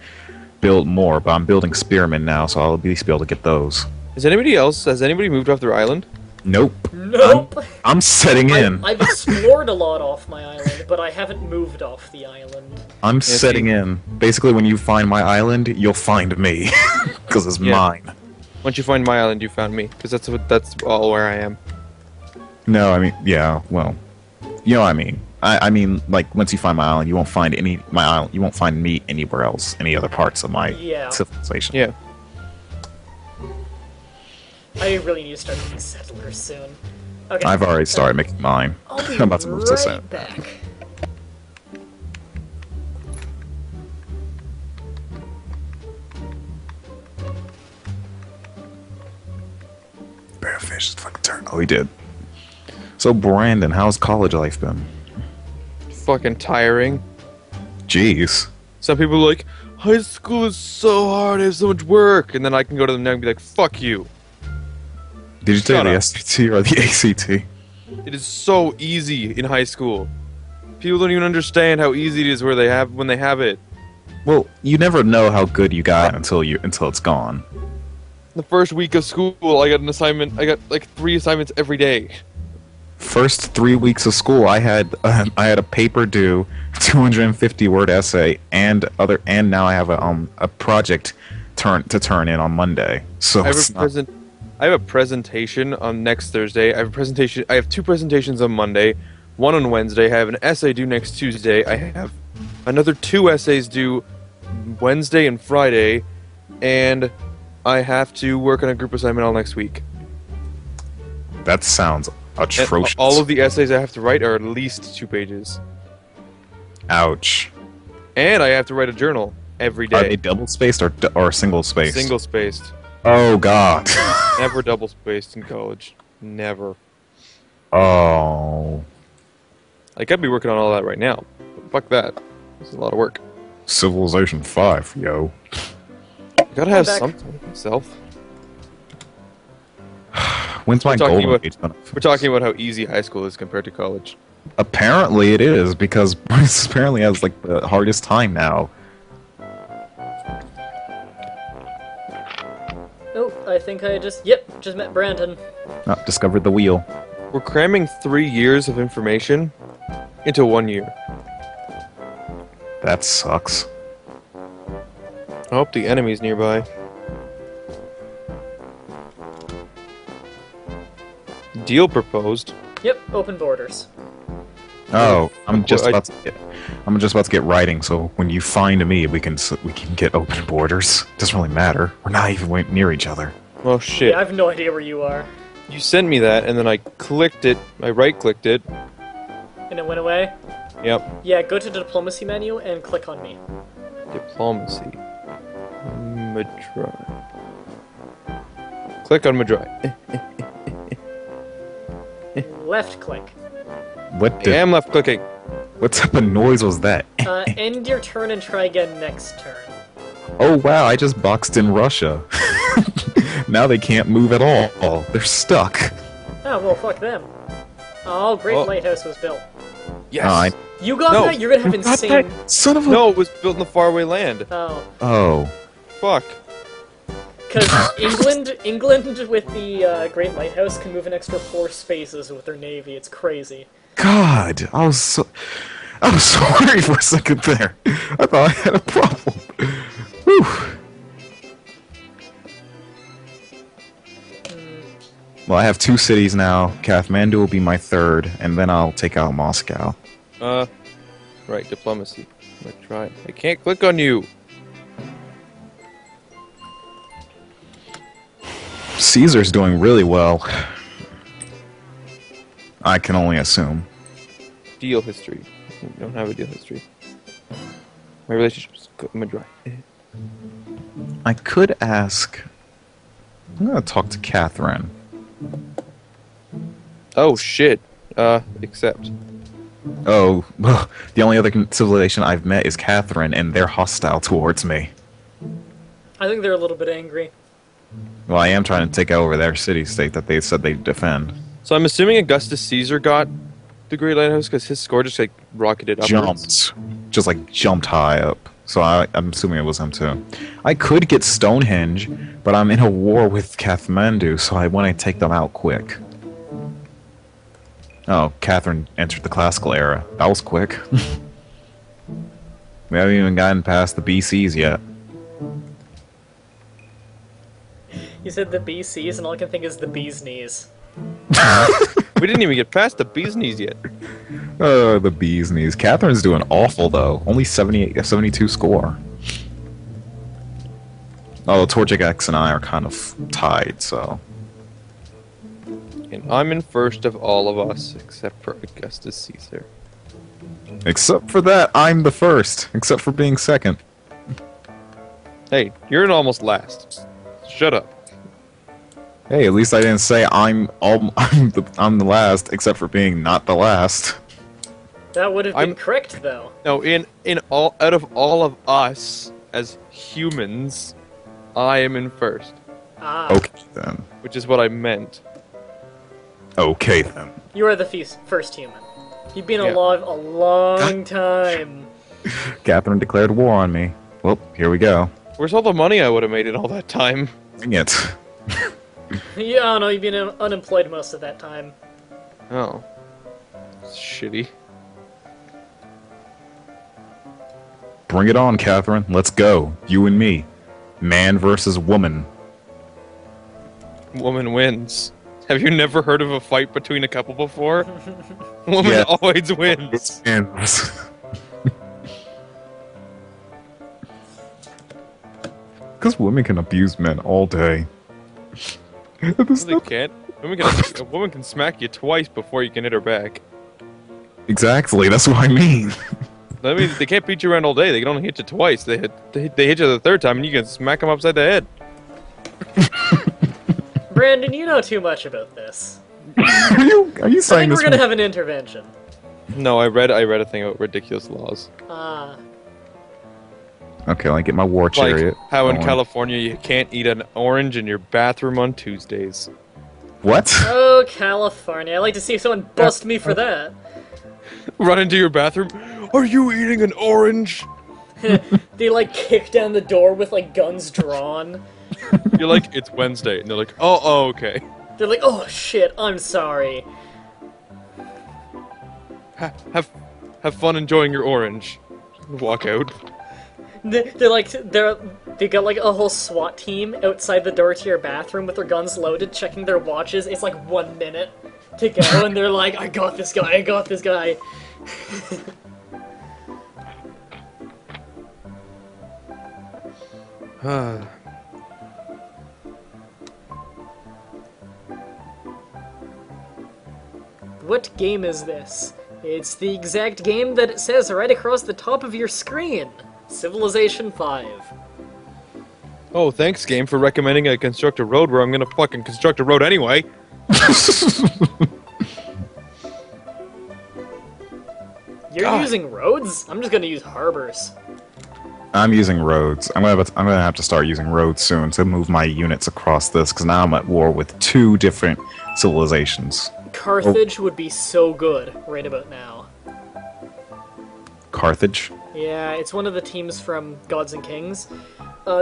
build more. But I'm building spearmen now, so I'll at least be able to get those. Has anybody moved off their island? Nope. Nope. I'm setting in. I've explored a lot off my island, but I haven't moved off the island. I'm setting in. Basically, when you find my island, you'll find me because it's mine. Once you find my island, you found me, because that's all where I am. No, I mean, yeah. Well, you know what I mean. I mean, like once you find my island, you won't find You won't find me anywhere else, any other parts of my civilization. Yeah. I really need to start making settlers soon. Okay. I've already started making mine. I'll be I'm about to move to right Sen. back. Bearfish fucking turn. Oh, he did. So, Brandon, how's college life been? Fucking tiring. Jeez. Some people are like, high school is so hard, I have so much work, and then I can go to them now and be like, fuck you. Did you take Shut the up. SAT or the ACT? It is so easy in high school. People don't even understand how easy it is when they have it. Well, you never know how good you got until it's gone. The first week of school, I got an assignment. I got like 3 assignments every day. First 3 weeks of school, I had a paper due, 250-word essay, and now I have a project to turn in on Monday. So I have a presentation on next Thursday. I have 2 presentations on Monday, 1 on Wednesday. I have an essay due next Tuesday. I have another 2 essays due Wednesday and Friday, and I have to work on a group assignment all next week. That sounds atrocious. And all of the essays I have to write are at least 2 pages. Ouch. And I have to write a journal every day. Are they double-spaced or single-spaced? Single-spaced. Oh, God. Never double-spaced in college. Never. Oh. I could be working on all that right now. But fuck that. It's a lot of work. Civilization 5, yo. I gotta have something myself. When's my golden age gonna We're talking about how easy high school is compared to college. Apparently it is, because Bryce apparently has like the hardest time now. Oh, I think I just met Brandon. Discovered the wheel. We're cramming 3 years of information into 1 year. That sucks. I hope the enemy's nearby. Deal proposed. Yep, open borders. Oh, I'm just about to get writing. So when you find me, we can get open borders. Doesn't really matter. We're not even near each other. Oh shit! Yeah, I have no idea where you are. You sent me that, and then I clicked it. I right-clicked it. And it went away. Yep. Yeah, go to the diplomacy menu and click on me. Diplomacy. Mah-Dry. Click on Mah-Dry. Left click. I am left clicking. What type of noise was that? End your turn and try again next turn. Oh wow, I just boxed in Russia. Now they can't move at all. They're stuck. Oh, well, fuck them. Oh, Great Lighthouse was built. Yes. You got that? You're gonna have insane... Son of a... No, it was built in the faraway land. Oh. Oh. Fuck. Because England with the Great Lighthouse can move an extra 4 spaces with their navy. It's crazy. God, I was so worried for a second there. I thought I had a problem. Whew. Well, I have 2 cities now. Kathmandu will be my 3rd, and then I'll take out Moscow. Right, diplomacy. I'm gonna try. I can't click on you. Caesar's doing really well. I can only assume. Deal history. I don't have a deal history. My relationships. Mah-Dry. I could ask... I'm gonna talk to Catherine. Oh shit. Accept. Oh, well, the only other civilization I've met is Catherine, and they're hostile towards me. I think they're a little bit angry. Well, I am trying to take over their city-state that they said they'd defend. So I'm assuming Augustus Caesar got the Great Lighthouse because his score just like rocketed upwards. Jumped high up. So I'm assuming it was him too. I could get Stonehenge, but I'm in a war with Kathmandu, so I want to take them out quick. Oh, Catherine entered the classical era. That was quick. We haven't even gotten past the BCs yet. You said the BCs, and all I can think is the bee's knees. We didn't even get past the bee's knees yet. Oh, the bee's knees. Catherine's doing awful, though. Only 72 score. Although Torchic X and I are kind of tied, so... And I'm in first of all of us, except for Augustus Caesar. Except for that, I'm the first. Except for being second. Hey, you're in almost last. Shut up. Hey, at least I didn't say I'm the last, except for being not the last. That would have been correct, though. No, out of all of us as humans, I am in first. Ah. Okay then. Which is what I meant. Okay then. You are the first human. You've been Yeah. alive a long time. Catherine declared war on me. Well, here we go. Where's all the money I would have made in all that time? Dang it. Yeah, I don't know, you've been unemployed most of that time. Oh. It's shitty. Bring it on, Catherine. Let's go. You and me. Man versus woman. Woman wins. Have you never heard of a fight between a couple before? Woman Yeah. always wins. And because women can abuse men all day. There's They no- can't. A woman can smack you twice before you can hit her back. Exactly, that's what I mean. I mean, they can't beat you around all day. They can only hit you twice. They hit you the third time, and you can smack them upside the head. Brandon, you know too much about this. Are you I saying think this? we're gonna have an intervention. No, I read a thing about ridiculous laws. Okay, let me get my war Like chariot. how in going. California you can't eat an orange in your bathroom on Tuesdays. What? Oh, California. I'd like to see someone bust me for that. Run into your bathroom. Are you eating an orange? They, like, kick down the door with, like, guns drawn. You're like, it's Wednesday, and they're like, oh, okay. They're like, oh, shit, I'm sorry. Have fun enjoying your orange. Walk out. They got like a whole SWAT team outside the door to your bathroom with their guns loaded, checking their watches. It's like 1 minute to go, and they're like, I got this guy, I got this guy. What game is this? It's the exact game that it says right across the top of your screen. Civilization 5. Oh, thanks, game, for recommending I construct a road where I'm gonna fucking construct a road anyway. You're God. using roads? I'm just gonna use harbors. I'm using roads. I'm gonna have to start using roads soon to move my units across this, because now I'm at war with 2 different civilizations. Carthage would be so good right about now. Carthage? Yeah, it's one of the teams from Gods and Kings.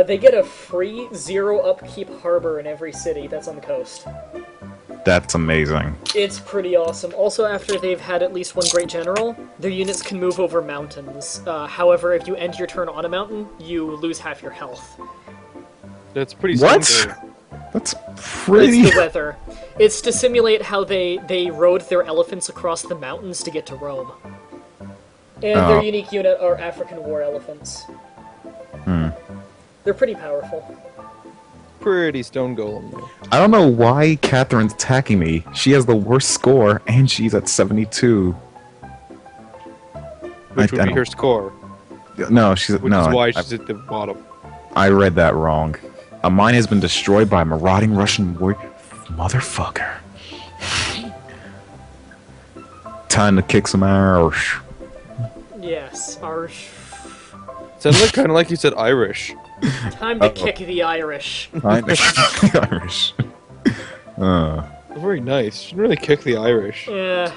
They get a free 0 upkeep harbor in every city that's on the coast. That's amazing. It's pretty awesome. Also, after they've had at least one great general, their units can move over mountains. However, if you end your turn on a mountain, you lose half your health. That's pretty What? simple. That's It's pretty... the weather. It's to simulate how they rode their elephants across the mountains to get to Rome. And Oh. their unique unit are African war elephants. They're pretty powerful. Pretty stone golem. There. I don't know why Catherine's attacking me. She has the worst score, and she's at 72. Which would I be don't- her score. No, she's... Which no, is why I- she's at the bottom. I read that wrong. Mine has been destroyed by a marauding Russian warrior. Motherfucker. Time to kick some ass. Yes, Sounds kind of like you said Irish. time to kick the Irish. I'm Irish. Very nice. You should really kick the Irish. Yeah.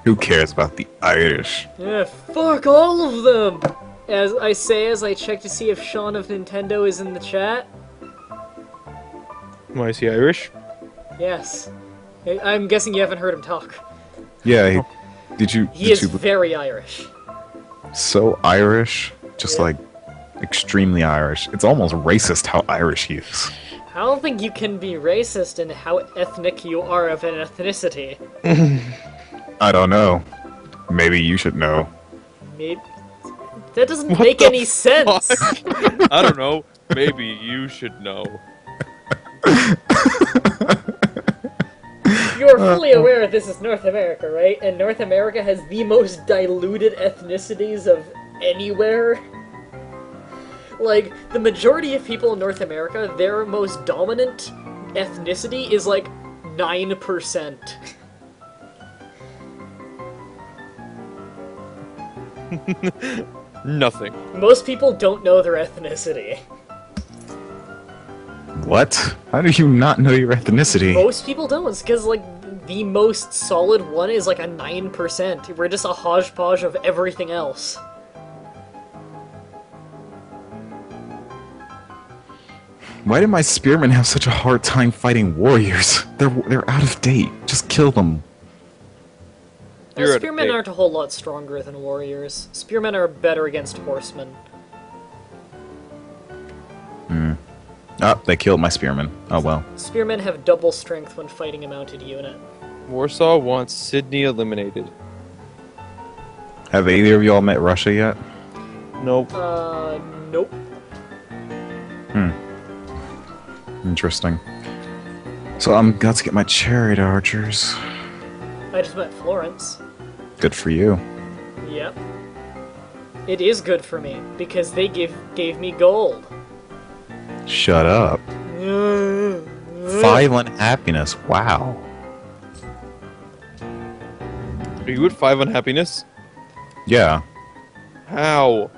Who cares about the Irish? Yeah, fuck all of them! As I check to see if Sean of Nintendo is in the chat. Why is he Irish? Yes. I'm guessing you haven't heard him talk. Yeah, did you... He did is you very Irish. so Irish? Just Yeah. like, extremely Irish. It's almost racist how Irish he is. I don't think you can be racist in how ethnic you are of an ethnicity. I don't know. Maybe you should know. Maybe... That doesn't What make the any sense! I don't know. Maybe you should know. You are fully aware this is North America, right? And North America has the most diluted ethnicities of anywhere. Like, the majority of people in North America, their most dominant ethnicity is like 9%. Nothing. Most people don't know their ethnicity. What? How do you not know your ethnicity? Most people don't. It's because, like, the most solid one is like a 9%. We're just a hodgepodge of everything else. Why did my spearmen have such a hard time fighting warriors? They're out of date. Just kill them. Spearmen aren't a whole lot stronger than warriors. Spearmen are better against horsemen. Oh, they killed my spearmen. Oh well. Spearmen have double strength when fighting a mounted unit. Warsaw wants Sydney eliminated. Have either of y'all met Russia yet? Nope. Nope. Interesting. So I'm got to get my chariot archers. I just met Florence. Good for you. Yep. It is good for me, because they gave me gold. Shut up. 5 unhappiness. Wow. Are you at 5 unhappiness? Yeah. How?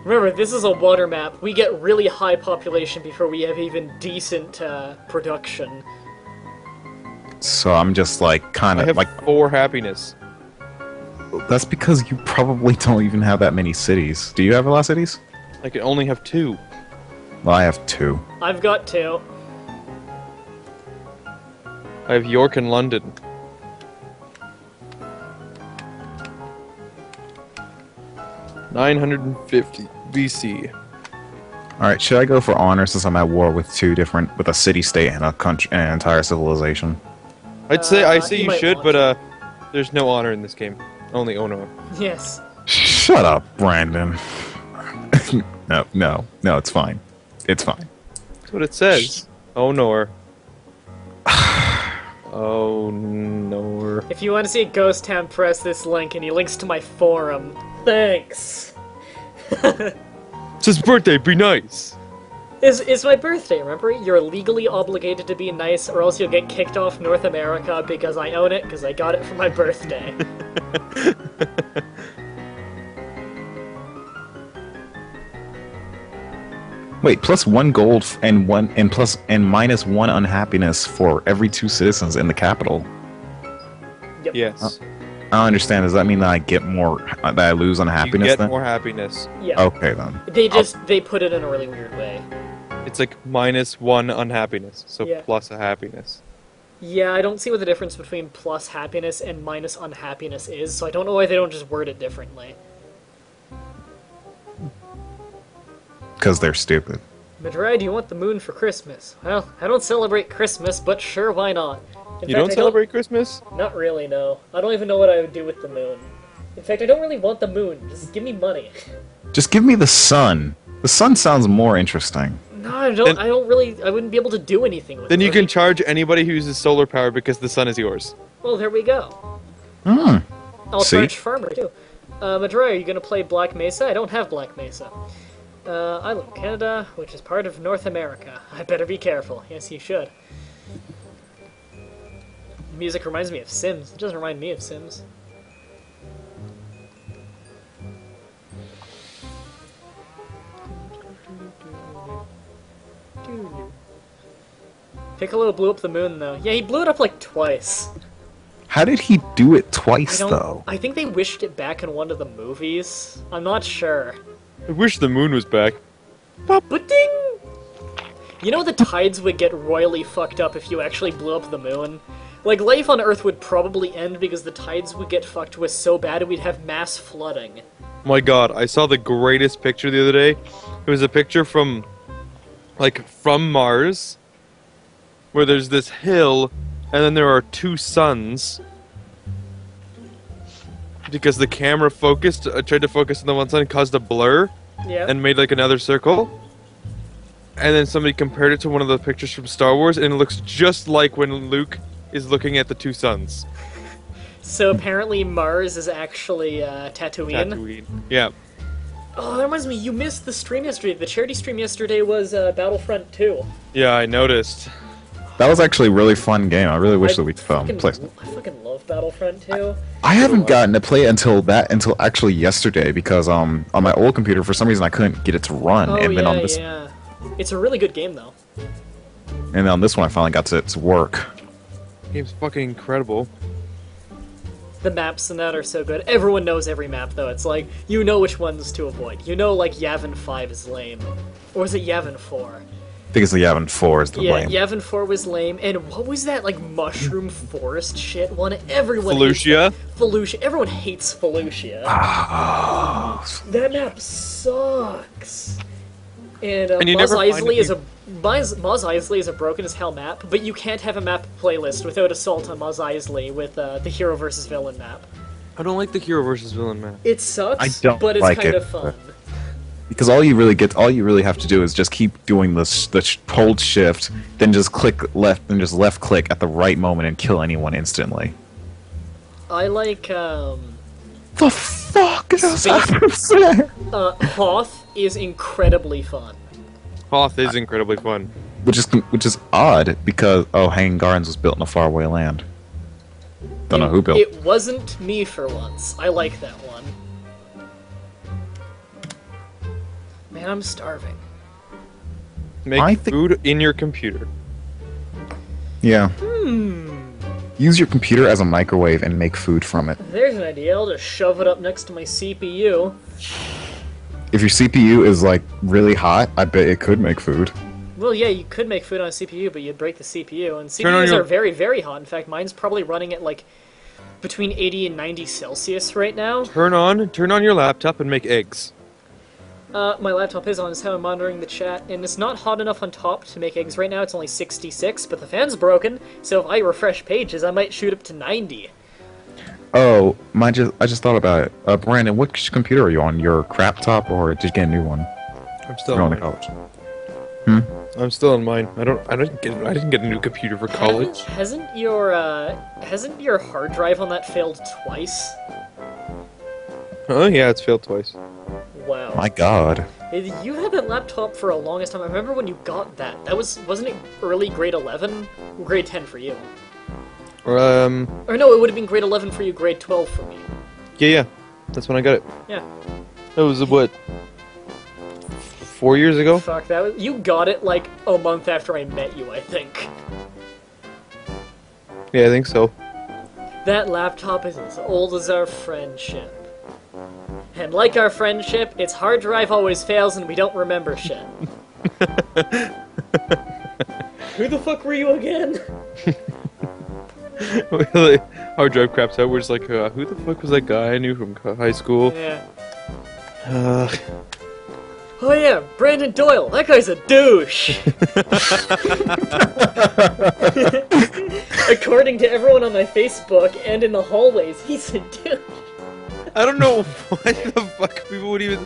Remember, this is a water map. We get really high population before we have even decent production. So I'm just like kind I of have like 4 happiness. that's because you probably don't even have that many cities. Do you have a lot of cities? I can only have 2. Well, I have 2. I've got 2. I have York and London. (950 BC). All right, should I go for honor since I'm at war with with a city-state and a country and an entire civilization? I say you you might should, want but there's no honor in this game. Only honor. Yes. Shut up, Brandon. No, it's fine. It's fine. That's what it says. Honor. Oh no. If you want to see Ghost Town, press this link, and he links to my forum. Thanks. It's his birthday, be nice! It's my birthday, remember? You're legally obligated to be nice, or else you'll get kicked off North America because I own it, because I got it for my birthday. Wait, plus 1 gold and minus 1 unhappiness for every 2 citizens in the capital. Yep. Yes. I don't understand. Does that mean that I get more? That I lose unhappiness? You get then? more happiness. Yeah. Okay then. They put it in a really weird way. It's like -1 unhappiness, so Yeah. plus a happiness. Yeah, I don't see what the difference between plus happiness and minus unhappiness is, so I don't know why they don't just word it differently. Because they're stupid. Mah-Dry, do you want the moon for Christmas? Well, I don't celebrate Christmas, but sure, why not? In You fact, don't celebrate Christmas? Not really, no. I don't even know what I would do with the moon. In fact, I don't really want the moon. Just give me money. Just give me the sun. The sun sounds more interesting. No, I don't. I wouldn't be able to do anything with it. Then you can charge anybody who uses solar power because the sun is yours. Well, there we go. I'll See? charge farmer too. Mah-Dry, are you gonna play Black Mesa? I don't have Black Mesa. I live in Canada, which is part of North America. I better be careful. Yes, you should. Music reminds me of Sims. It doesn't remind me of Sims. Piccolo blew up the moon, though. Yeah, he blew it up like twice. How did he do it twice, I though? I think they wished it back in one of the movies. I'm not sure. I wish the moon was back. But ding! You know the tides would get royally fucked up if you actually blew up the moon? Like, life on Earth would probably end because the tides would get fucked with so bad we'd have mass flooding. My god, I saw the greatest picture the other day. It was a picture from Mars, where there's this hill, and then there are 2 suns. Because the camera tried to focus on the one sun, caused a blur, Yeah. and made like another circle. And then somebody compared it to one of the pictures from Star Wars, and it looks just like when Luke is looking at the 2 suns. So apparently Mars is actually Tatooine. Tatooine. Yeah. Oh, that reminds me, you missed the stream yesterday. The charity stream yesterday was Battlefront 2. Yeah, I noticed. That was actually a really fun game. I really wish that we fucking, played. I fucking love Battlefront 2. I haven't gotten to play it until actually yesterday because on my old computer for some reason I couldn't get it to run, Oh, and then yeah, on this yeah. It's a really good game, though. And on this one, I finally got to work. Game's fucking incredible. The maps in that are so good. Everyone knows every map, though. It's like, you know which ones to avoid. You know, like, Yavin 5 is lame. Or is it Yavin 4? I think it's the Yavin 4 is the lame. Yeah, Yavin 4 was lame. And what was that, like, mushroom forest shit one? Everyone Felucia? hates Felucia. Everyone hates Felucia. That map sucks. And, And you Mos never find Eisley any- Mos Eisley is a broken as hell map, but you can't have a map playlist without Assault on Mos Eisley with the hero versus villain map. I don't like the hero versus villain map. It sucks, I don't but it's like kind it. of fun. Because all you really have to do is just keep doing hold shift, then just click left, and just left click at the right moment and kill anyone instantly. I like, The fuck is Space- that? Hoth is incredibly fun. Hoth is incredibly fun. Which is odd because Hanging Gardens was built in a faraway land. Don't know who built. It wasn't me for once. I like that one. Man, I'm starving. Make I think- food in your computer. Yeah. Use your computer as a microwave and make food from it. There's an idea. I'll just shove it up next to my CPU. If your CPU is like really hot, I bet it could make food. Well, yeah, you could make food on a CPU, but you'd break the CPU. And Turn on CPUs your- are very, very hot. In fact, mine's probably running at like between 80 and 90 Celsius right now. Turn on your laptop and make eggs. My laptop is on, is how I'm monitoring the chat, and it's not hot enough on top to make eggs right now. It's only 66, but the fan's broken, so if I refresh pages, I might shoot up to 90. Oh, I just thought about it. Brandon, which computer are you on? Your crap top, or did you get a new one? I'm still You're on on the mine. college. I'm still on mine. I didn't get a new computer for college. Hasn't your hard drive on that failed twice? Oh yeah, it's failed twice. Wow. My God. You had that laptop for a longest time. I remember when you got that. Wasn't it early grade 11? Grade 10 for you. Or no, it would have been grade 11 for you, grade 12 for me. Yeah, that's when I got it. Yeah. That was what? 4 years ago? Fuck, you got it like a month after I met you, I think. Yeah, I think so. That laptop is as old as our friendship. And like our friendship, its hard drive always fails and we don't remember shit. Who the fuck were you again? Hard drive craps out. We're just like, who the fuck was that guy I knew from high school? Yeah. Uh, Oh yeah, Brandon Doyle. That guy's a douche. According to everyone on my Facebook and in the hallways, he's a douche. I don't know why the fuck people would even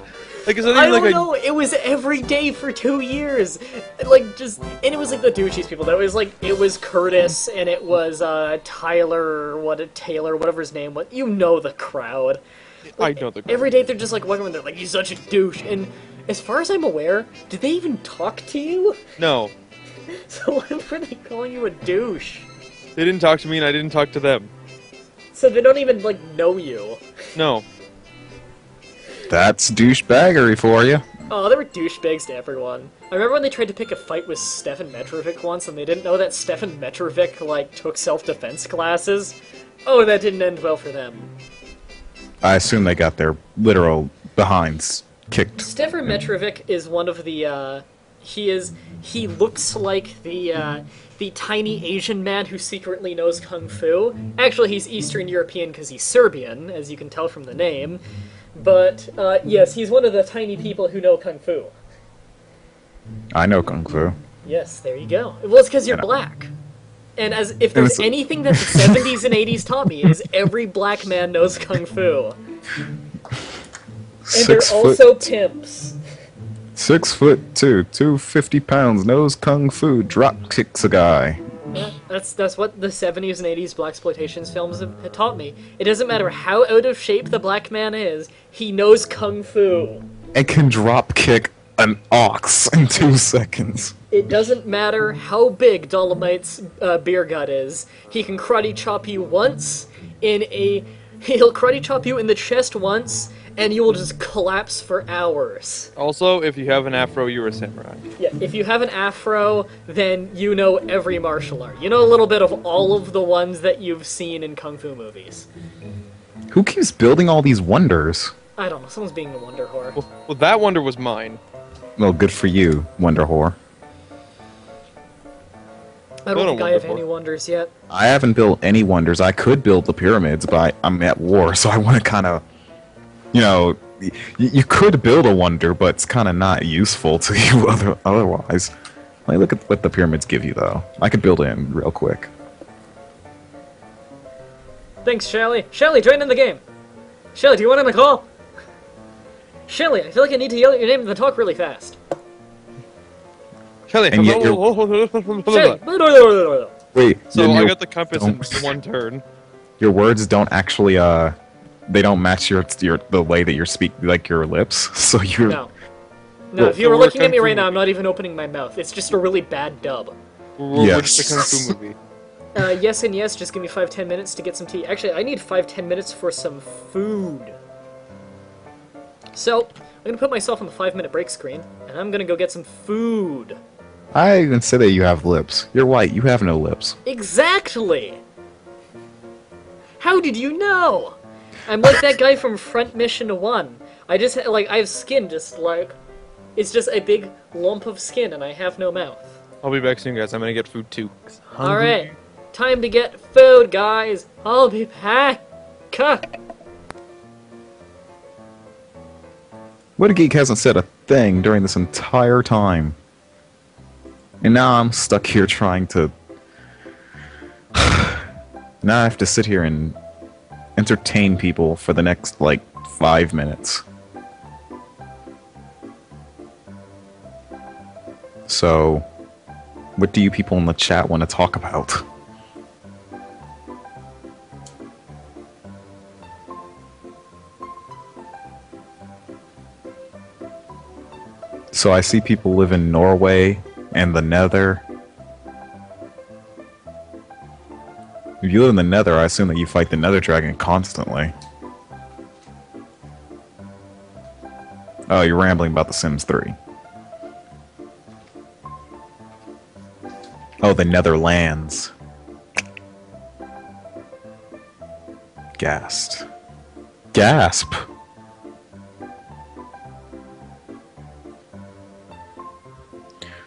like. It's not I even don't like know. It was every day for 2 years, like and it was like the douchiest people. That was like it was Curtis and it was Tyler or Taylor, whatever his name was. You know the crowd. I know the. Every day they're just like walking around. They're like, he's such a douche. And as far as I'm aware, did they even talk to you? No, So why were they calling you a douche? they didn't talk to me, and I didn't talk to them. So they don't even like know you. No. That's douchebaggery for you. Oh, they were douchebags to everyone. I remember when they tried to pick a fight with Stefan Metrovic once, and they didn't know that Stefan Metrovic, like, took self-defense classes. Oh, that didn't end well for them. I assume they got their literal behinds kicked. Stefan Metrovic is one of the, he looks like the tiny Asian man who secretly knows Kung Fu. Actually, he's Eastern European because he's Serbian, as you can tell from the name. But, yes, he's one of the tiny people who know Kung Fu. I know Kung Fu. Yes, there you go. Well, it's because you're Yeah. black. And as if there's it's- anything that the 70s and 80s taught me, is every black man knows Kung Fu. And they're also pimps. 6'2", 250 pounds, knows Kung Fu, drop kicks a guy. Yeah, that's what the 70s and 80s blaxploitations films have taught me. It doesn't matter how out of shape the black man is, he knows Kung Fu. And can drop kick an ox in 2 seconds. It doesn't matter how big Dolomite's beer gut is. He can karate chop you once he'll karate chop you in the chest once, and you will just collapse for hours. Also, if you have an afro, you're a samurai. Yeah, if you have an afro, then you know every martial art. You know a little bit of all of the ones that you've seen in kung fu movies. Who keeps building all these wonders? I don't know, someone's being a wonder whore. Well, that wonder was mine. Well, good for you, Wonder Whore. I don't think I have any wonders yet. I haven't built any wonders. I could build the pyramids, but I'm at war, so I want to kind of, you know, you could build a wonder, but it's kind of not useful to you otherwise. Like, look at what the pyramids give you, though. I could build it in real quick. Thanks, Shelly. Shelly, join in the game. Shelly, do you want in the call? Shelly, I feel like I need to yell at your name and then talk really fast. Kelly, And yet Shelly. Wait, So then I your- got the compass in one turn. Your words don't actually, they don't match the way that you're like your lips. So you're. No. No, Well, if you were we're looking at me kung fu right now, I'm movie. not even opening my mouth. It's just a really bad dub. What's the kung fu movie? Yes and yes, just give me 5-10 minutes to get some tea. Actually, I need 5-10 minutes for some food. So, I'm gonna put myself on the 5-minute break screen, and I'm gonna go get some food. I even say that you have lips. You're white. You have no lips. Exactly! How did you know? I'm like that guy from Front Mission 1. I have skin just like... It's just a big lump of skin, and I have no mouth. I'll be back soon, guys. I'm gonna get food too. Alright, time to get food, guys. I'll be back. What a geek hasn't said a thing during this entire time. And now I'm stuck here trying to... Now I have to sit here and entertain people for the next, like, 5 minutes. So, what do you people in the chat want to talk about? So I see people live in Norway and the Nether. If you live in the Nether, I assume that you fight the Nether Dragon constantly. Oh, you're rambling about The Sims 3. Oh, the Netherlands. Gasped. Gasp!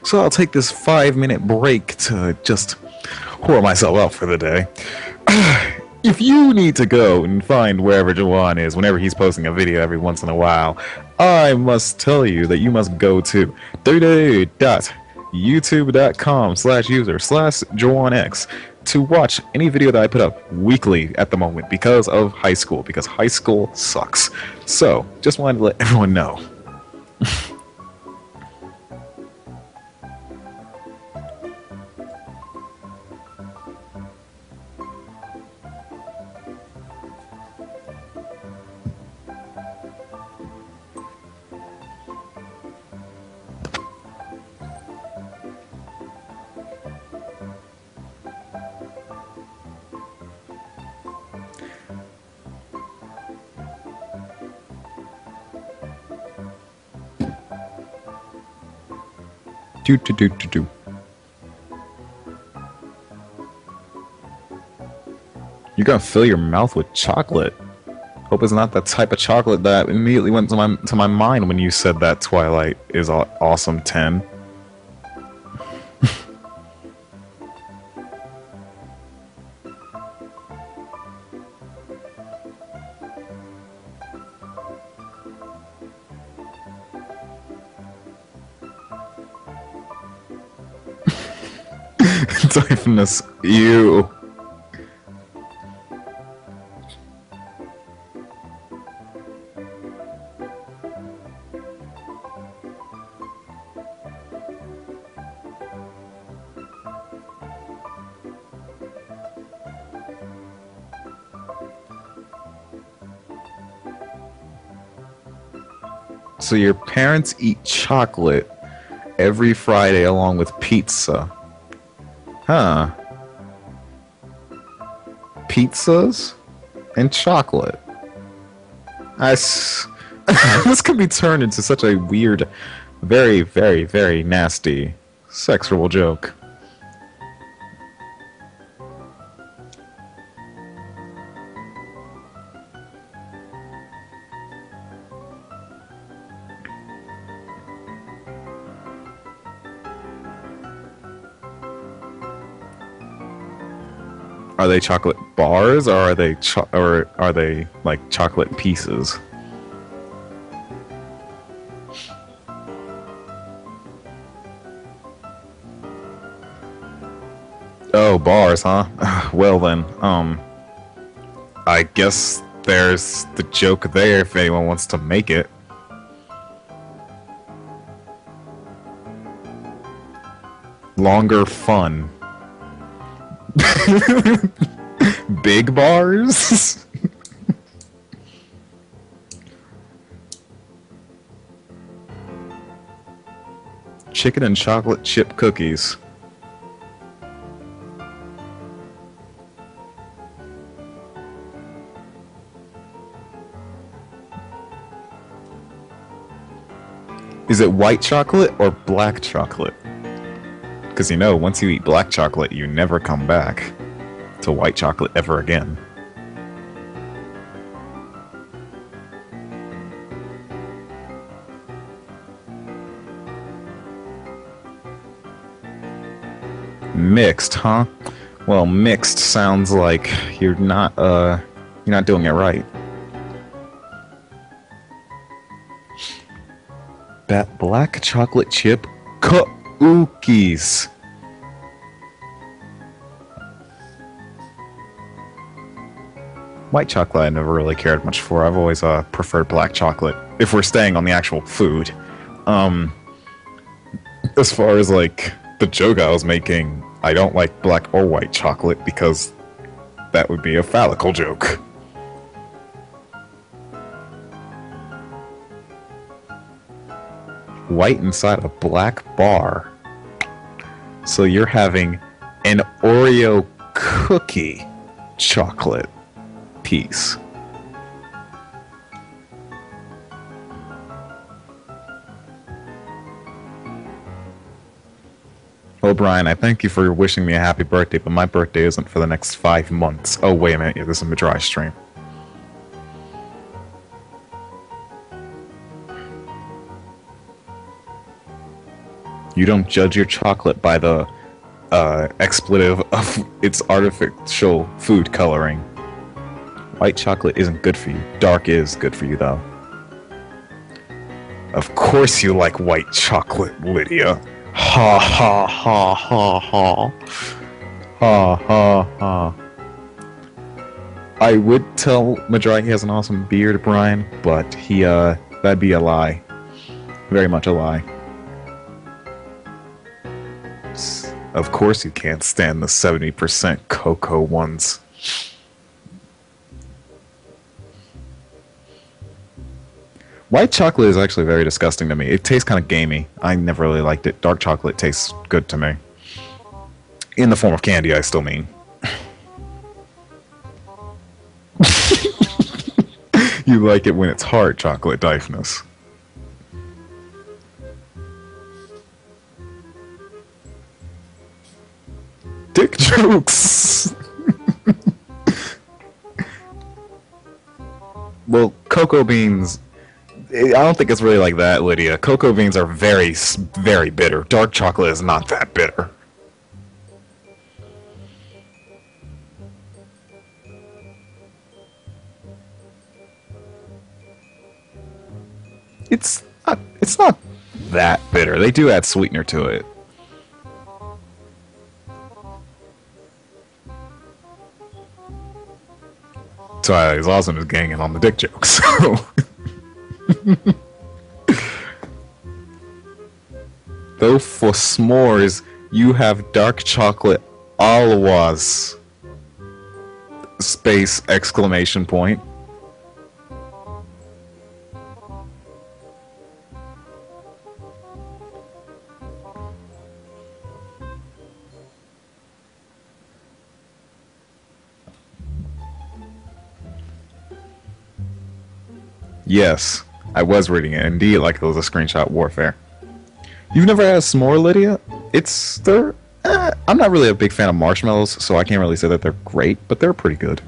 So I'll take this 5-minute break to just whore myself out for the day. If you need to go and find wherever Jawan is whenever he's posting a video every once in a while, I must tell you that you must go to www.youtube.com/user/JawanX to watch any video that I put up weekly at the moment because of high school, because high school sucks. So, just wanted to let everyone know. Do. You're gonna fill your mouth with chocolate. Hope it's not the type of chocolate that immediately went to my mind when you said that Twilight is awesome 10. Diaphanous. Ew. So your parents eat chocolate every Friday along with pizza. Huh. Pizzas and chocolate. This could be turned into such a weird, very, very, very nasty sexual joke. Are they chocolate bars, or are they like chocolate pieces? Oh, bars, huh? Well then, I guess there's the joke there if anyone wants to make it. Longer fun. Big bars? Chicken and chocolate chip cookies. Is it white chocolate or black chocolate? Because you know, once you eat black chocolate, you never come back to white chocolate ever again. Mixed, huh? Well, mixed sounds like you're not doing it right. That black chocolate chip cookies. White chocolate I never really cared much for. I've always preferred black chocolate, if we're staying on the actual food. As far as like the joke I was making, I don't like black or white chocolate because that would be a phallical joke. White inside a black bar. So you're having an Oreo cookie chocolate piece. Well, Brian, I thank you for wishing me a happy birthday, but my birthday isn't for the next 5 months. Oh, wait a minute. Yeah, this is a dry stream. You don't judge your chocolate by the expletive of its artificial food coloring. White chocolate isn't good for you. Dark is good for you, though. Of course you like white chocolate, Lydia. Ha ha ha ha ha. Ha ha ha. I would tell Mah-Dry he has an awesome beard, Brian, but that'd be a lie. Very much a lie. Of course you can't stand the 70% cocoa ones. White chocolate is actually very disgusting to me. It tastes kind of gamey. I never really liked it. Dark chocolate tastes good to me. In the form of candy, I still mean. You like it when it's hard chocolate, Dyphus. Dick jokes! Well, cocoa beans... I don't think it's really like that, Lydia. Cocoa beans are very, very bitter. Dark chocolate is not that bitter. It's not that bitter. They do add sweetener to it. So he's awesome as ganging on the dick jokes. So. Though for s'mores, you have dark chocolate always. Space exclamation point. Yes, I was reading it. Indeed, like it was a screenshot warfare. You've never had a s'more, Lydia? They're. I'm not really a big fan of marshmallows, so I can't really say that they're great, but they're pretty good.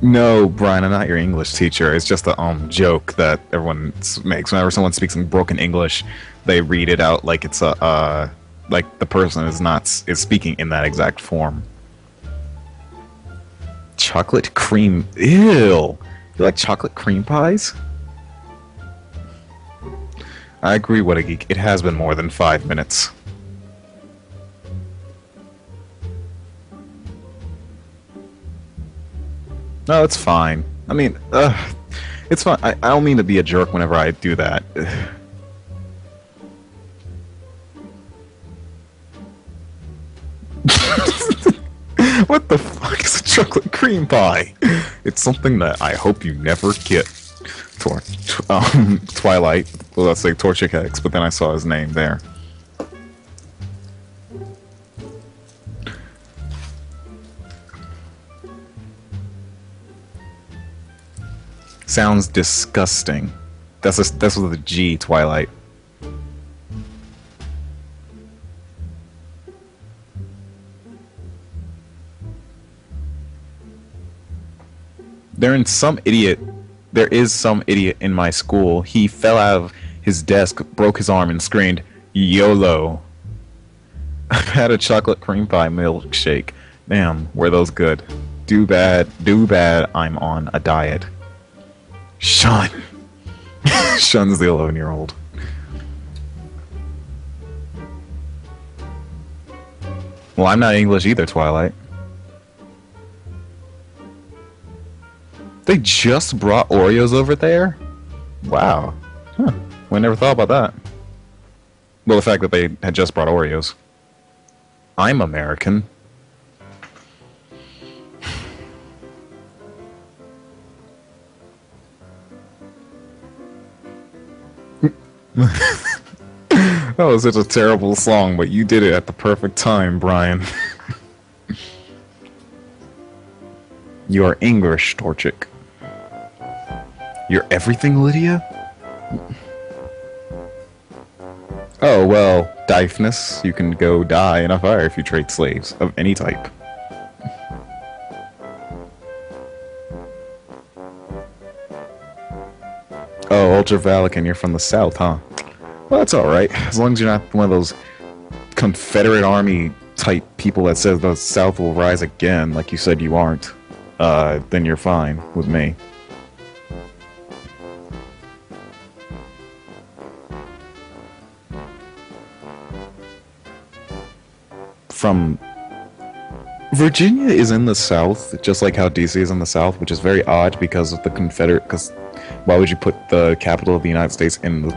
No, Brian, I'm not your English teacher. It's just a joke that everyone makes whenever someone speaks in broken English. They read it out like it's like the person is speaking in that exact form. Chocolate cream. Ew. You like chocolate cream pies? I agree, what a geek. It has been more than 5 minutes. No, it's fine. I mean, it's fine. I don't mean to be a jerk whenever I do that. What the fuck is a chocolate cream pie? It's something that I hope you never get. Twilight. Well, let's say Torchic X, but then I saw his name there. Sounds disgusting. That's with a G, Twilight. There is some idiot in my school. He fell out of his desk, broke his arm, and screamed, YOLO. I've had a chocolate cream pie milkshake. Damn, were those good. Do bad, I'm on a diet. Shun. Shun's the 11-year-old. Well, I'm not English either, Twilight. They just brought Oreos over there? Wow. Huh. I never thought about that. Well, the fact that they had just brought Oreos. I'm American. That was such a terrible song, but you did it at the perfect time, Brian. You are English, Torchic. You're everything, Lydia? Oh, well, Diaphnus, you can go die in a fire if you trade slaves of any type. Oh, Ultravalic, and you're from the south, huh? Well, that's alright. As long as you're not one of those Confederate Army type people that says the South will rise again, like you said you aren't, then you're fine with me. From Virginia is in the South, just like how DC is in the South, which is very odd because of the Confederate. Because why would you put the capital of the United States in the